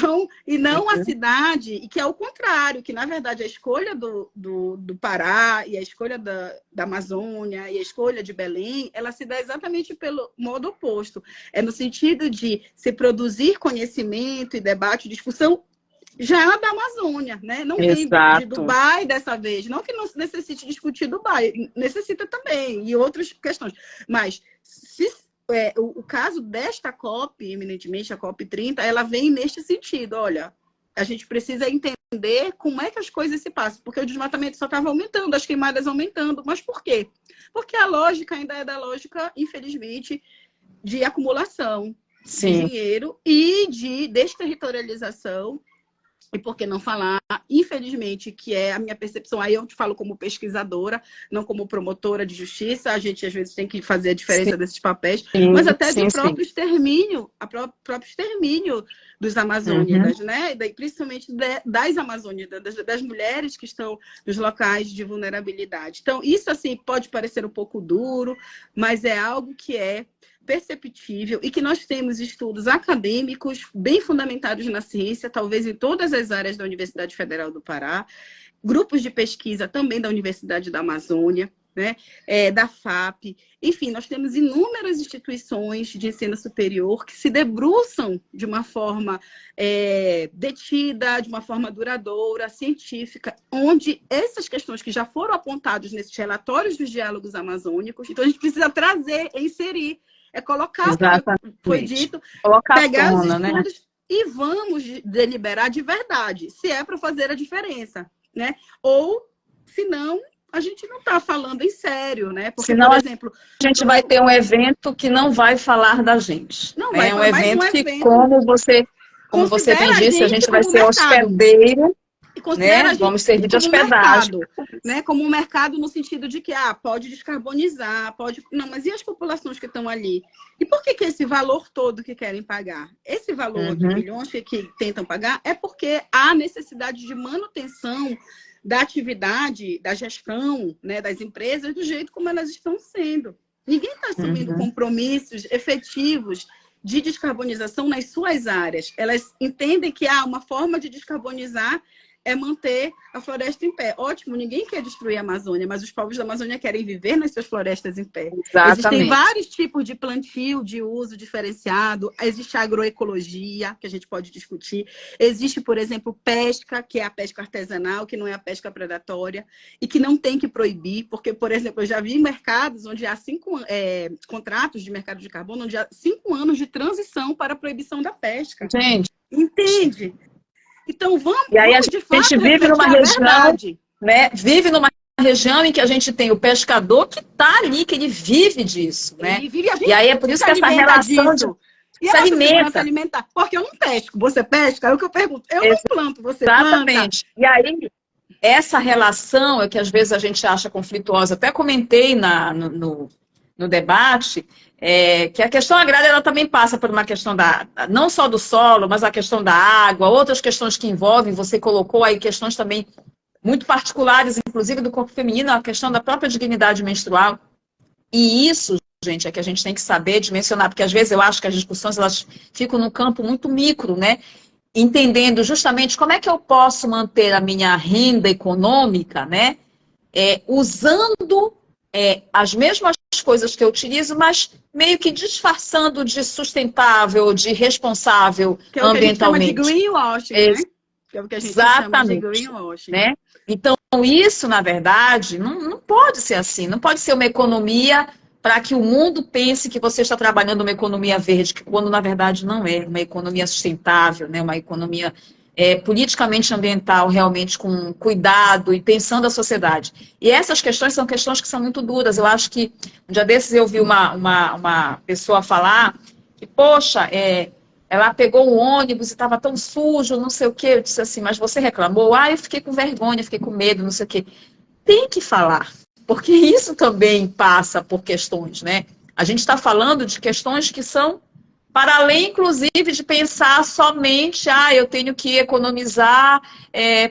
E não a cidade, e que é o contrário, que na verdade a escolha do Pará e a escolha da Amazônia e a escolha de Belém, ela se dá exatamente pelo modo oposto. É no sentido de se produzir conhecimento e debate, discussão já da Amazônia, né? Não vem de Dubai dessa vez, não que não necessite discutir Dubai, necessita também, e outras questões, mas o caso desta COP, eminentemente a COP 30, ela vem neste sentido. Olha, a gente precisa entender como é que as coisas se passam, porque o desmatamento só estava aumentando, as queimadas aumentando. Mas por quê? Porque a lógica ainda é da lógica, infelizmente, de acumulação de dinheiro e de desterritorialização. E por que não falar, infelizmente, que é a minha percepção, aí eu te falo como pesquisadora, não como promotora de justiça, a gente às vezes tem que fazer a diferença desses papéis, mas até do próprio extermínio, próprio extermínio dos amazônidas, né? E principalmente das amazônidas, das mulheres que estão nos locais de vulnerabilidade. Então, isso assim pode parecer um pouco duro, mas é algo que é perceptível e que nós temos estudos acadêmicos bem fundamentados na ciência, talvez em todas as áreas da Universidade Federal do Pará, grupos de pesquisa também da Universidade da Amazônia, né, da FAP, enfim, nós temos inúmeras instituições de ensino superior que se debruçam de uma forma detida, de uma forma duradoura, científica, onde essas questões que já foram apontadas nesses relatórios dos diálogos amazônicos, então a gente precisa trazer, inserir, colocar o que foi dito, pegar os estudos, né? E vamos deliberar de verdade, se é para fazer a diferença, né? Ou, se não, a gente não está falando em sério, né? Porque, senão, por exemplo, a gente vai ter um evento que não vai falar da gente. Não vai um evento que, como você bem disse, a gente vai ser hospedeiro. considera né? a gente Vamos servir de como um hospedagem. mercado, né? Como um mercado no sentido de que pode descarbonizar, pode. Não, mas e as populações que estão ali? E por que esse valor todo que querem pagar? Esse valor de bilhões que tentam pagar é porque há necessidade de manutenção da atividade, da gestão, né, das empresas do jeito como elas estão sendo. Ninguém está assumindo compromissos efetivos de descarbonização nas suas áreas. Elas entendem que uma forma de descarbonizar é manter a floresta em pé. Ótimo, ninguém quer destruir a Amazônia, mas os povos da Amazônia querem viver nas suas florestas em pé. Exatamente. Existem vários tipos de plantio de uso diferenciado. Existe a agroecologia, que a gente pode discutir. Existe, por exemplo, pesca, que é a pesca artesanal, que não é a pesca predatória, e que não tem que proibir, porque, por exemplo, eu já vi mercados onde há contratos de mercado de carbono, onde há 5 anos de transição para a proibição da pesca. Gente. Entende? Então, e aí vamos a de fato gente vive numa região, né? Vive numa região em que a gente tem o pescador que está ali, que ele vive disso, né? E aí é por isso que essa relação disso. E se alimenta. Alimentar, porque eu não pesco. Você pesca? É o que eu pergunto. Eu não planto, você Exatamente. planta. E aí, essa relação é que às vezes a gente acha conflituosa. Até comentei no debate, que a questão agrária ela também passa por uma questão não só do solo, mas a questão da água, outras questões que envolvem, você colocou aí questões também muito particulares, inclusive do corpo feminino, a questão da própria dignidade menstrual. E isso, gente, é que a gente tem que saber dimensionar, porque às vezes eu acho que as discussões elas ficam num campo muito micro, né? Entendendo justamente como é que eu posso manter a minha renda econômica, né? Usando as mesmas coisas que eu utilizo, mas meio que disfarçando de sustentável, de responsável que é o ambientalmente. Que a gente chama de greenwashing, né? Que é o que a gente chama de greenwashing. Né? Então, isso, na verdade, não pode ser assim. Não pode ser uma economia para que o mundo pense que você está trabalhando uma economia verde, quando, na verdade, não é. Uma economia sustentável, né? Uma economia politicamente ambiental, realmente com cuidado e pensando a sociedade. E essas questões são questões que são muito duras. Eu acho que, um dia desses, eu vi uma pessoa falar que, poxa, ela pegou um ônibus e estava tão sujo, não sei o quê. Eu disse assim, mas você reclamou? Eu fiquei com vergonha, fiquei com medo, não sei o quê. Tem que falar, porque isso também passa por questões, né? A gente está falando de questões que são para além, inclusive, de pensar somente, eu tenho que economizar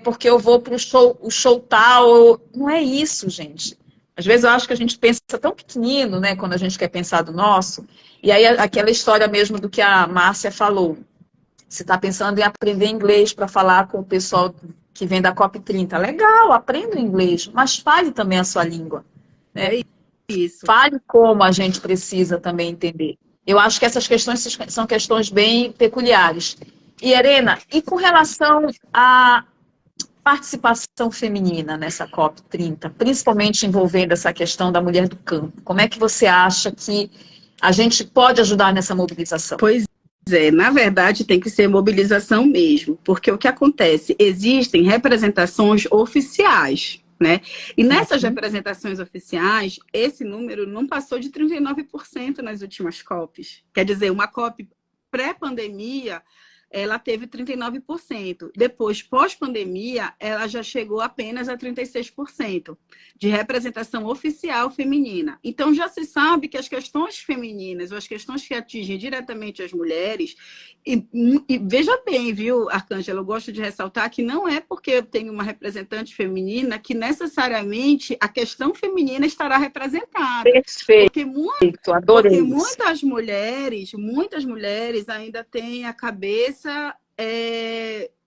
porque eu vou para o show tal. Não é isso, gente. Às vezes eu acho que a gente pensa tão pequenino, né, quando a gente quer pensar do nosso. E aí aquela história mesmo do que a Márcia falou. Você está pensando em aprender inglês para falar com o pessoal que vem da COP30. Legal, aprenda o inglês, mas fale também a sua língua. Né? Isso. Fale como a gente precisa também entender. Eu acho que essas questões são questões bem peculiares. E, Helena, e com relação à participação feminina nessa COP30, principalmente envolvendo essa questão da mulher do campo, como é que você acha que a gente pode ajudar nessa mobilização? Pois na verdade tem que ser mobilização mesmo, porque o que acontece? Existem representações oficiais, né? E nessas representações oficiais, esse número não passou de 39% nas últimas COPs. Quer dizer, uma COP pré-pandemia, ela teve 39%. Depois, pós-pandemia, ela já chegou apenas a 36% de representação oficial feminina. Então, já se sabe que as questões femininas, ou as questões que atingem diretamente as mulheres, e veja bem, viu, Arcângela, eu gosto de ressaltar que não é porque eu tenho uma representante feminina que necessariamente a questão feminina estará representada. Perfeito, porque muitas mulheres ainda têm a cabeça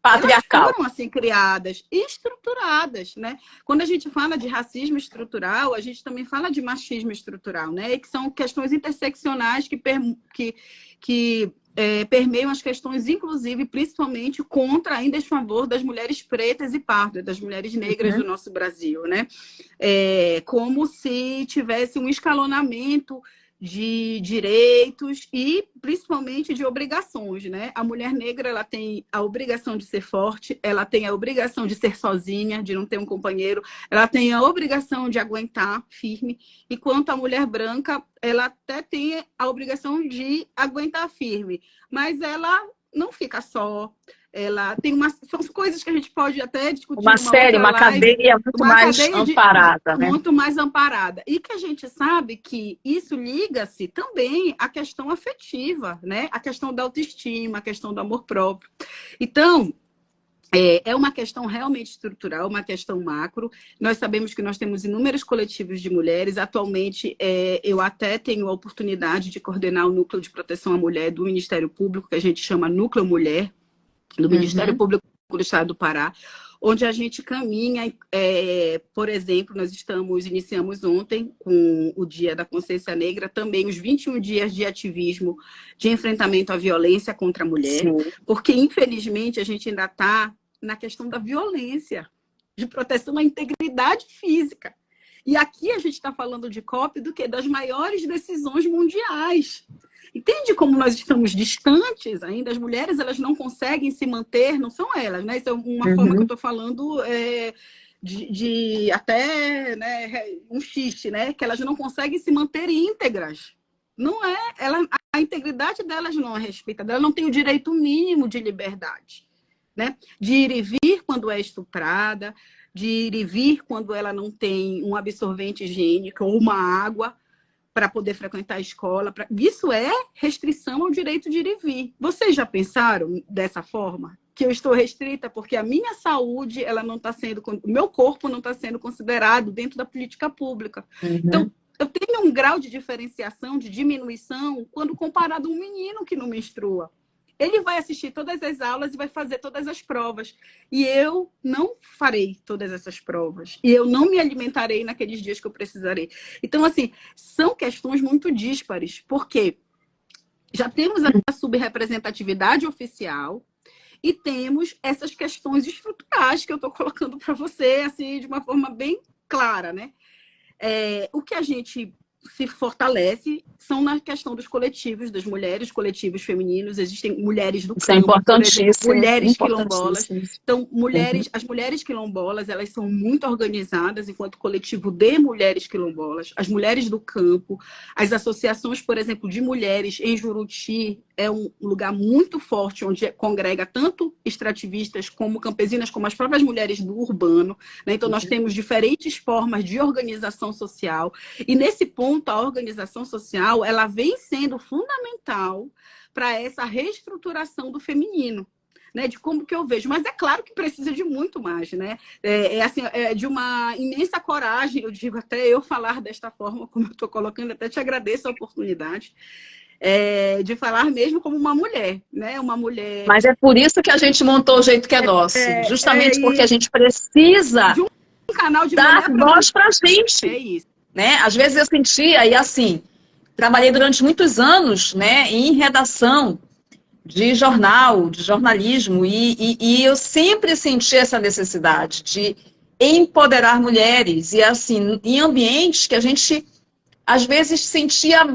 patriarcal. Elas foram assim criadas e estruturadas, né? Quando a gente fala de racismo estrutural, a gente também fala de machismo estrutural, né? E que são questões interseccionais que permeiam as questões, inclusive, principalmente contra, ainda em favor das mulheres pretas e pardas, das mulheres negras do nosso Brasil, né? Como se tivesse um escalonamento de direitos e principalmente de obrigações, né? A mulher negra, ela tem a obrigação de ser forte, ela tem a obrigação de ser sozinha, de não ter um companheiro, ela tem a obrigação de aguentar firme, enquanto a mulher branca, ela até tem a obrigação de aguentar firme, mas ela não fica só. Ela tem são coisas que a gente pode até discutir uma série, uma live, cadeia muito mais amparada, né? Muito mais amparada. E que a gente sabe que isso liga-se também à questão afetiva, né? A questão da autoestima, a questão do amor próprio. Então, é uma questão realmente estrutural, uma questão macro. Nós sabemos que nós temos inúmeros coletivos de mulheres. Atualmente, eu até tenho a oportunidade de coordenar o Núcleo de Proteção à Mulher do Ministério Público, que a gente chama Núcleo Mulher, do Ministério Público do Estado do Pará, onde a gente caminha, por exemplo, nós iniciamos ontem, com o Dia da Consciência Negra, também os 21 dias de ativismo de enfrentamento à violência contra a mulher, sim, porque, infelizmente, a gente ainda está na questão da violência, de proteção à integridade física. E aqui a gente está falando de COP do quê? Das maiores decisões mundiais. Entende como nós estamos distantes ainda? As mulheres, elas não conseguem se manter, não são elas, né? Isso é uma forma que eu estou falando de até, né, um xiste, né? Que elas não conseguem se manter íntegras. Não é, a integridade delas não é respeitada, ela não tem o direito mínimo de liberdade, né? De ir e vir quando é estuprada, de ir e vir quando ela não tem um absorvente higiênico ou uma água para poder frequentar a escola. Isso é restrição ao direito de ir e vir. Vocês já pensaram dessa forma? Que eu estou restrita porque a minha saúde, ela não está sendo, o meu corpo não está sendo considerado dentro da política pública. Então, eu tenho um grau de diferenciação, de diminuição, quando comparado a um menino que não menstrua. Ele vai assistir todas as aulas e vai fazer todas as provas. E eu não farei todas essas provas. E eu não me alimentarei naqueles dias que eu precisarei. Então, assim, são questões muito díspares. Porque já temos a subrepresentatividade oficial e temos essas questões estruturais que eu estou colocando para você, assim, de uma forma bem clara, né? O que a gente se fortalece são na questão dos coletivos das mulheres, coletivos femininos, existem mulheres do campo, isso é importantíssimo, exemplo, mulheres quilombolas. Então, as mulheres quilombolas, elas são muito organizadas enquanto coletivo de mulheres quilombolas, as mulheres do campo, as associações, por exemplo, de mulheres em Juruti, é um lugar muito forte, onde congrega tanto extrativistas como campesinas, como as próprias mulheres do urbano, né? Então, nós temos diferentes formas de organização social, e nesse ponto, a organização social, ela vem sendo fundamental para essa reestruturação do feminino, né? De como que eu vejo. Mas é claro que precisa de muito mais, né? De uma imensa coragem, eu digo, até eu falar desta forma, como eu estou colocando, até te agradeço a oportunidade, de falar mesmo como uma mulher, né? Uma mulher... Mas é por isso que a gente montou o Jeito que é Nosso, justamente porque a gente precisa de um canal de dar voz para a gente. É isso. Né? Às vezes eu sentia, e assim, trabalhei durante muitos anos, né, em redação de jornal, de jornalismo, e eu sempre senti essa necessidade de empoderar mulheres, e assim, em ambientes que a gente, às vezes, sentia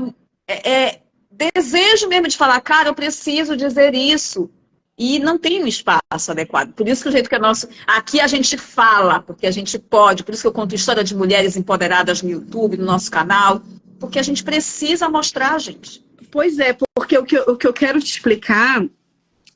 desejo mesmo de falar, cara, eu preciso dizer isso, e não tem um espaço adequado. Por isso que o Jeito que é Nosso, aqui a gente fala, porque a gente pode, por isso que eu conto história de mulheres empoderadas no YouTube, no nosso canal, porque a gente precisa mostrar, gente. Pois é, porque o que eu quero te explicar,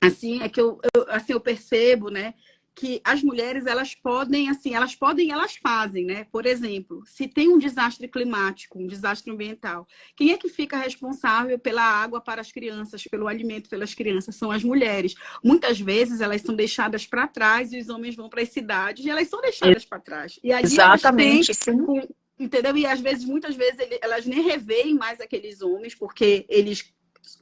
assim, é que eu percebo, né, que as mulheres, elas podem, elas fazem, né? Por exemplo, se tem um desastre climático, um desastre ambiental, quem é que fica responsável pela água para as crianças, pelo alimento pelas crianças? São as mulheres. Muitas vezes elas são deixadas para trás e os homens vão para as cidades e elas são deixadas para trás. E ali exatamente, elas têm, entendeu? E muitas vezes elas nem reveem mais aqueles homens, porque eles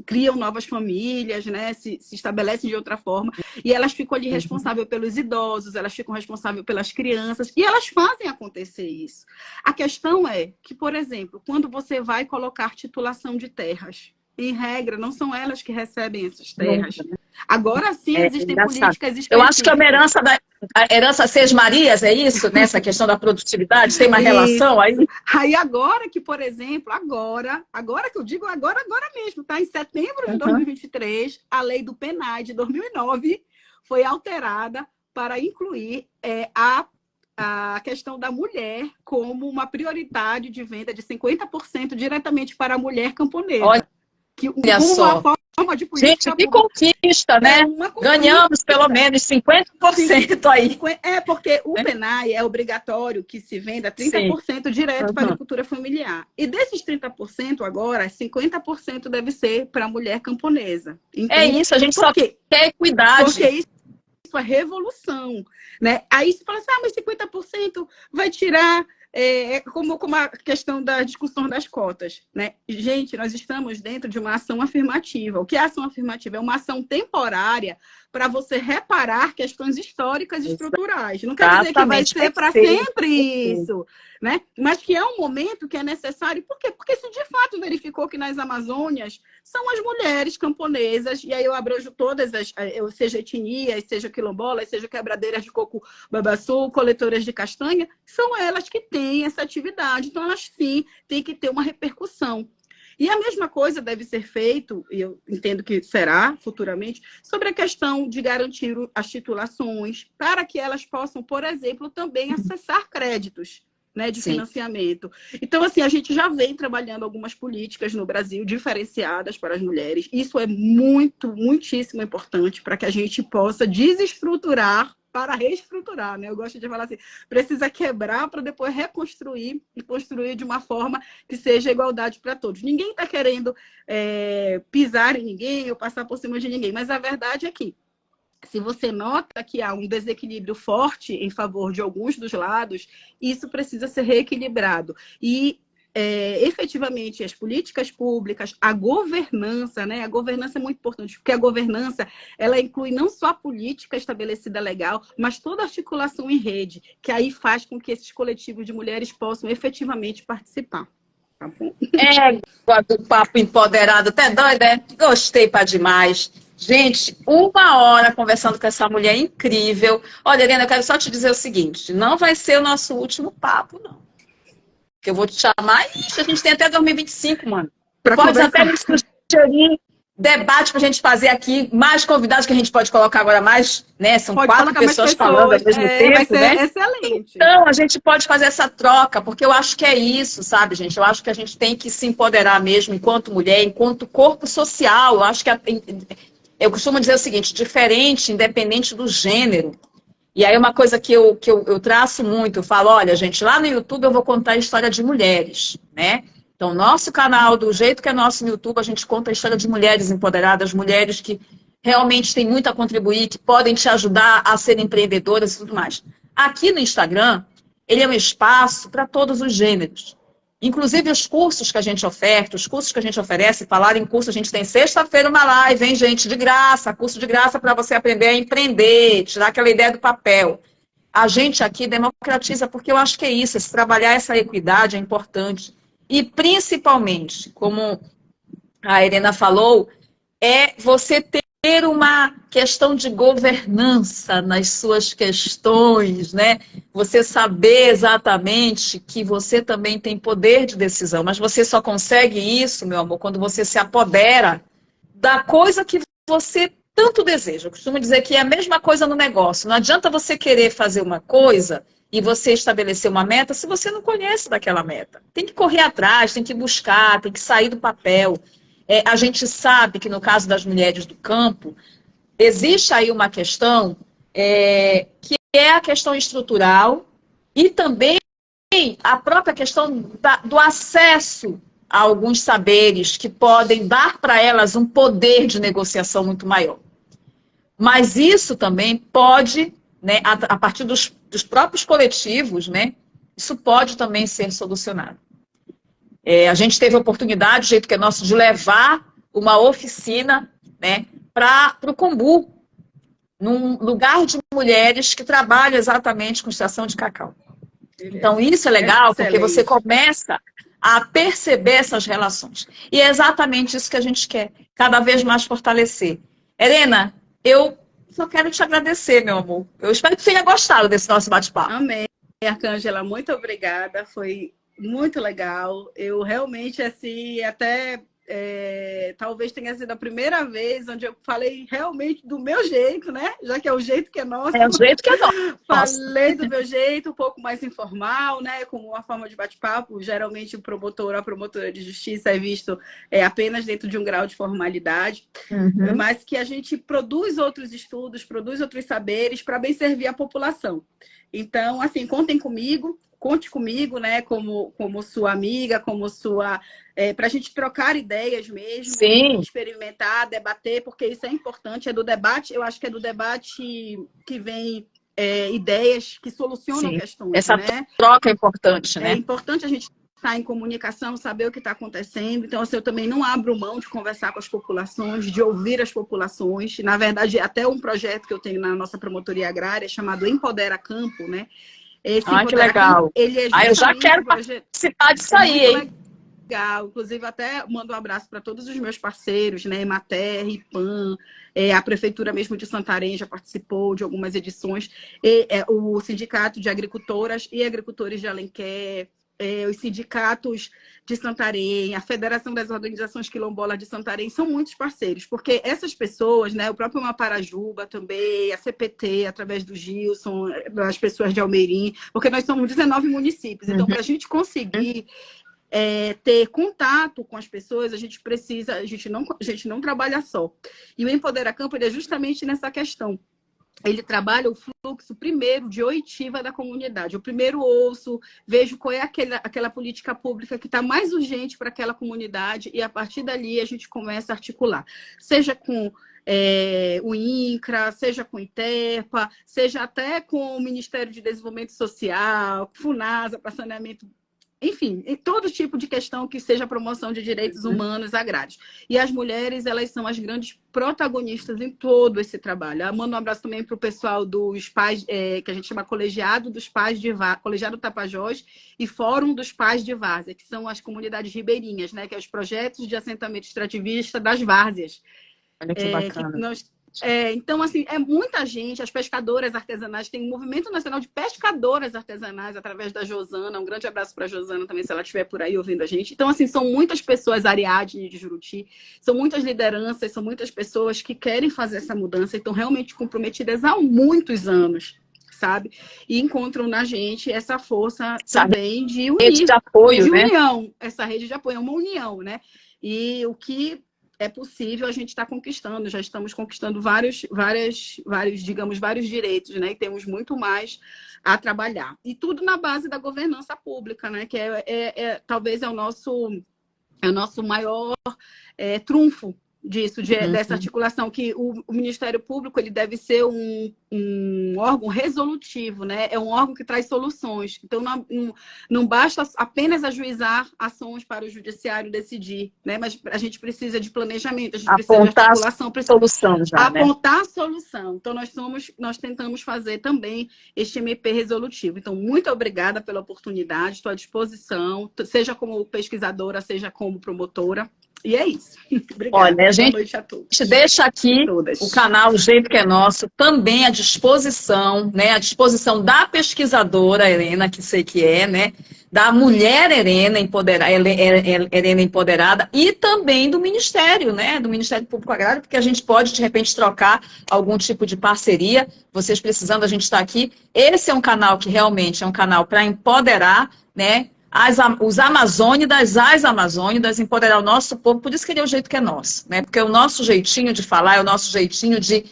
criam novas famílias, né? Se estabelecem de outra forma, e elas ficam ali responsáveis pelos idosos, elas ficam responsáveis pelas crianças, e elas fazem acontecer isso. A questão é que, por exemplo, quando você vai colocar titulação de terras, em regra, não são elas que recebem essas terras. Agora sim, existem políticas específicas. Eu acho que é uma herança Seis Marias, é isso? Nessa questão da produtividade, tem uma relação aí? Aí agora que, por exemplo, agora que eu digo agora mesmo, tá? Em setembro de 2023, a lei do PNAD de 2009 foi alterada para incluir a questão da mulher como uma prioridade de venda de 50% diretamente para a mulher camponesa. Olha só. de política Gente, que conquista, né? Ganhamos pelo menos 50% aí. Porque o PNAE é obrigatório que se venda 30% direto para a agricultura familiar. E desses 30% agora, 50% deve ser para a mulher camponesa. Então, é isso, a gente só quer equidade. Porque isso é revolução, né? Aí você fala assim, mas 50% vai tirar... como a questão da discussão das cotas, né? Gente, nós estamos dentro de uma ação afirmativa. O que é ação afirmativa? É uma ação temporária para você reparar questões históricas e estruturais. Não quer dizer que vai ser para sempre isso, né? Mas que é um momento que é necessário. Por quê? Porque se de fato verificou que nas Amazônias são as mulheres camponesas, e aí eu abranjo todas seja etnias, seja quilombolas, seja quebradeiras de coco babaçu, coletoras de castanha, são elas que têm essa atividade. Então, elas sim têm que ter uma repercussão. E a mesma coisa deve ser feito, e eu entendo que será futuramente, sobre a questão de garantir as titulações, para que elas possam, por exemplo, também acessar créditos, né, de financiamento. Então, assim, a gente já vem trabalhando algumas políticas no Brasil diferenciadas para as mulheres. Isso é muitíssimo importante para que a gente possa desestruturar para reestruturar, né? Eu gosto de falar assim, precisa quebrar para depois reconstruir e construir de uma forma que seja igualdade para todos. Ninguém está querendo pisar em ninguém ou passar por cima de ninguém, mas a verdade é que se você nota que há um desequilíbrio forte em favor de alguns dos lados, isso precisa ser reequilibrado. E efetivamente as políticas públicas, a governança, né? A governança é muito importante, porque a governança ela inclui não só a política estabelecida legal, mas toda a articulação em rede, que aí faz com que esses coletivos de mulheres possam efetivamente participar. Tá bom? Do papo empoderado, até doida, né? Gostei para demais. Gente, 1 hora conversando com essa mulher incrível. Olha, Helena, eu quero só te dizer o seguinte, não vai ser o nosso último papo, não. Que eu vou te chamar. Ixi, a gente tem até 2025, mano. Pode até me sugerir debate pra gente fazer aqui, mais convidados que a gente pode colocar agora mais, né? São 4 pessoas falando ao mesmo tempo, vai ser né? Excelente. Então, a gente pode fazer essa troca, porque eu acho que é isso, sabe, gente? Eu acho que a gente tem que se empoderar mesmo enquanto mulher, enquanto corpo social. Eu acho que eu costumo dizer o seguinte, diferente, independente do gênero. E aí uma coisa que eu traço muito, eu falo, olha, gente, lá no YouTube eu vou contar a história de mulheres, né? Então, nosso canal, do jeito que é nosso no YouTube, a gente conta a história de mulheres empoderadas, mulheres que realmente têm muito a contribuir, que podem te ajudar a ser empreendedoras e tudo mais. Aqui no Instagram, ele é um espaço para todos os gêneros. Inclusive os cursos que a gente oferta, os cursos que a gente oferece, falar em curso, a gente tem sexta-feira uma live, hein, gente, de graça, curso de graça para você aprender a empreender, tirar aquela ideia do papel. A gente aqui democratiza, porque eu acho que é isso, trabalhar essa equidade é importante. E principalmente, como a Helena falou, é você ter uma questão de governança nas suas questões, né? Você saber exatamente que você também tem poder de decisão, mas você só consegue isso, meu amor, quando você se apodera da coisa que você tanto deseja. Eu costumo dizer que é a mesma coisa no negócio. Não adianta você querer fazer uma coisa e você estabelecer uma meta se você não conhece daquela meta. Tem que correr atrás, tem que buscar, tem que sair do papel. A gente sabe que no caso das mulheres do campo, existe aí uma questão que é a questão estrutural e também a própria questão do acesso a alguns saberes que podem dar para elas um poder de negociação muito maior. Mas isso também pode, né, a partir dos próprios coletivos, né, isso pode também ser solucionado. A gente teve a oportunidade, do jeito que é nosso, de levar uma oficina, né, para o Combu, num lugar de mulheres que trabalham exatamente com extração de cacau. Então, isso é legal, porque você começa a perceber essas relações. E é exatamente isso que a gente quer, cada vez mais fortalecer. Helena, eu só quero te agradecer, meu amor. Eu espero que você tenha gostado desse nosso bate-papo. Amém, Arcângela, muito obrigada, foi muito legal. Eu realmente, assim, até talvez tenha sido a primeira vez onde eu falei realmente do meu jeito, né? Já que é o jeito que é nosso. É o jeito que é nosso. Falei do meu jeito, um pouco mais informal, né? Como uma forma de bate-papo. Geralmente o promotor ou a promotora de justiça é visto apenas dentro de um grau de formalidade. Mas que a gente produz outros estudos, produz outros saberes para bem servir a população. Então, assim, contem comigo. Conte comigo, né, como sua amiga, como sua... para a gente trocar ideias mesmo, Sim. Experimentar, debater, porque isso é importante, é do debate, eu acho que é do debate que vem ideias que solucionam Sim. questões, Essa né? troca é importante, né? É importante a gente estar em comunicação, saber o que está acontecendo. Então, assim, eu também não abro mão de conversar com as populações, de ouvir as populações. Na verdade, até um projeto que eu tenho na nossa promotoria agrária, chamado Empodera Campo, né? Que legal. Ele é eu já quero participar disso aí, hein? Legal. Inclusive, até mando um abraço para todos os meus parceiros, né? Emater, IPAM, a Prefeitura mesmo de Santarém já participou de algumas edições, o Sindicato de Agricultoras e Agricultores de Alenquer, os sindicatos de Santarém, a Federação das Organizações Quilombolas de Santarém, são muitos parceiros, porque essas pessoas, né, o próprio Maparajuba também, a CPT, através do Gilson, as pessoas de Almeirim, porque nós somos 19 municípios, então, para a gente conseguir ter contato com as pessoas, a gente não trabalha só. E o Empodera Campo ele é justamente nessa questão. Ele trabalha o fluxo primeiro de oitiva da comunidade. Eu primeiro ouço, vejo qual é aquela política pública que está mais urgente para aquela comunidade e a partir dali a gente começa a articular. Seja com o INCRA, seja com o ITERPA, seja até com o Ministério de Desenvolvimento Social, FUNASA para saneamento, enfim, todo tipo de questão que seja promoção de direitos humanos agrários. E as mulheres, elas são as grandes protagonistas em todo esse trabalho. Eu mando um abraço também para o pessoal dos pais, que a gente chama Colegiado dos Pais de Várzea, Colegiado Tapajós e Fórum dos Pais de Várzea, que são as comunidades ribeirinhas, né? Que é os projetos de assentamento extrativista das várzeas. Olha que bacana. Então, assim, é muita gente, as pescadoras artesanais, tem um movimento nacional de pescadoras artesanais através da Josana, um grande abraço para a Josana também, se ela estiver por aí ouvindo a gente. Então, assim, são muitas pessoas, Ariadne de Juruti, são muitas lideranças, são muitas pessoas que querem fazer essa mudança e estão realmente comprometidas há muitos anos, sabe? E encontram na gente essa força também de unir, rede de apoio, de né? união, essa rede de apoio, é uma união, né? E o que é possível, a gente está conquistando, já estamos conquistando vários direitos, né? E temos muito mais a trabalhar. E tudo na base da governança pública, né? Que talvez é o nosso maior trunfo disso, dessa articulação, que o Ministério Público ele deve ser um órgão resolutivo, né? É um órgão que traz soluções. Então, não basta apenas ajuizar ações para o judiciário decidir, né? Mas a gente precisa de planejamento, a gente precisa de articulação, solução já, apontar a solução. Então, nós tentamos fazer também este MP resolutivo. Então, muito obrigada pela oportunidade, estou à disposição, seja como pesquisadora, seja como promotora. E é isso. Obrigada. Olha, a gente deixa aqui o canal O Jeito Que É Nosso também à disposição, né? À disposição da pesquisadora Helena, que sei que é, né? Da mulher Helena empoderada e também do Ministério, né? Do Ministério Público Agrário, porque a gente pode, de repente, trocar algum tipo de parceria. Vocês precisando, a gente está aqui. Esse é um canal que realmente é um canal para empoderar, né? Os amazônidas, as amazônidas, empoderar o nosso povo, por isso que ele é o jeito que é nosso, né? Porque o nosso jeitinho de falar é o nosso jeitinho de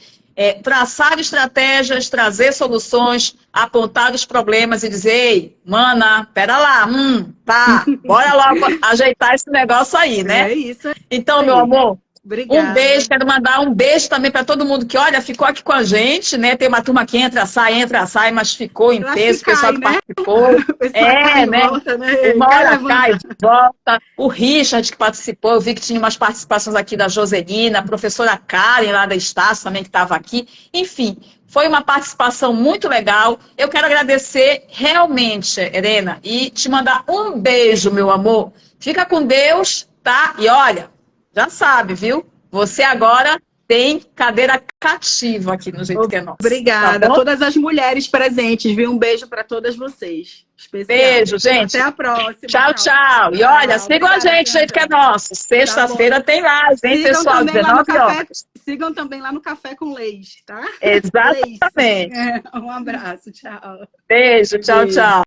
traçar estratégias, trazer soluções, apontar os problemas e dizer, ei, mana, pera lá, tá, bora logo ajeitar esse negócio aí, né? É isso aí. Então, meu amor, obrigada. Um beijo, quero mandar um beijo também para todo mundo que, olha, ficou aqui com a gente, né? Tem uma turma que entra, sai, mas ficou em peso, o pessoal que participou. Né? Volta, né? Uma hora cai, volta. O Richard que participou, eu vi que tinha umas participações aqui da Joselina, a professora Karen lá da Estácio também que estava aqui. Enfim, foi uma participação muito legal. Eu quero agradecer realmente, Helena, e te mandar um beijo, meu amor. Fica com Deus, tá? E olha, já sabe, viu? Você agora tem cadeira cativa aqui no Jeito Que É Nosso. Obrigada Tá a todas as mulheres presentes, viu? Um beijo para todas vocês. Especial. Beijo, gente. Até a próxima. Tchau, tchau. E olha, sigam a gente, Jeito Que É Nosso. Sexta-feira tem live, hein, pessoal? 19 horas. Sigam também lá no Café com Leis, tá? Exatamente. Um abraço, tchau. Beijo, tchau, tchau.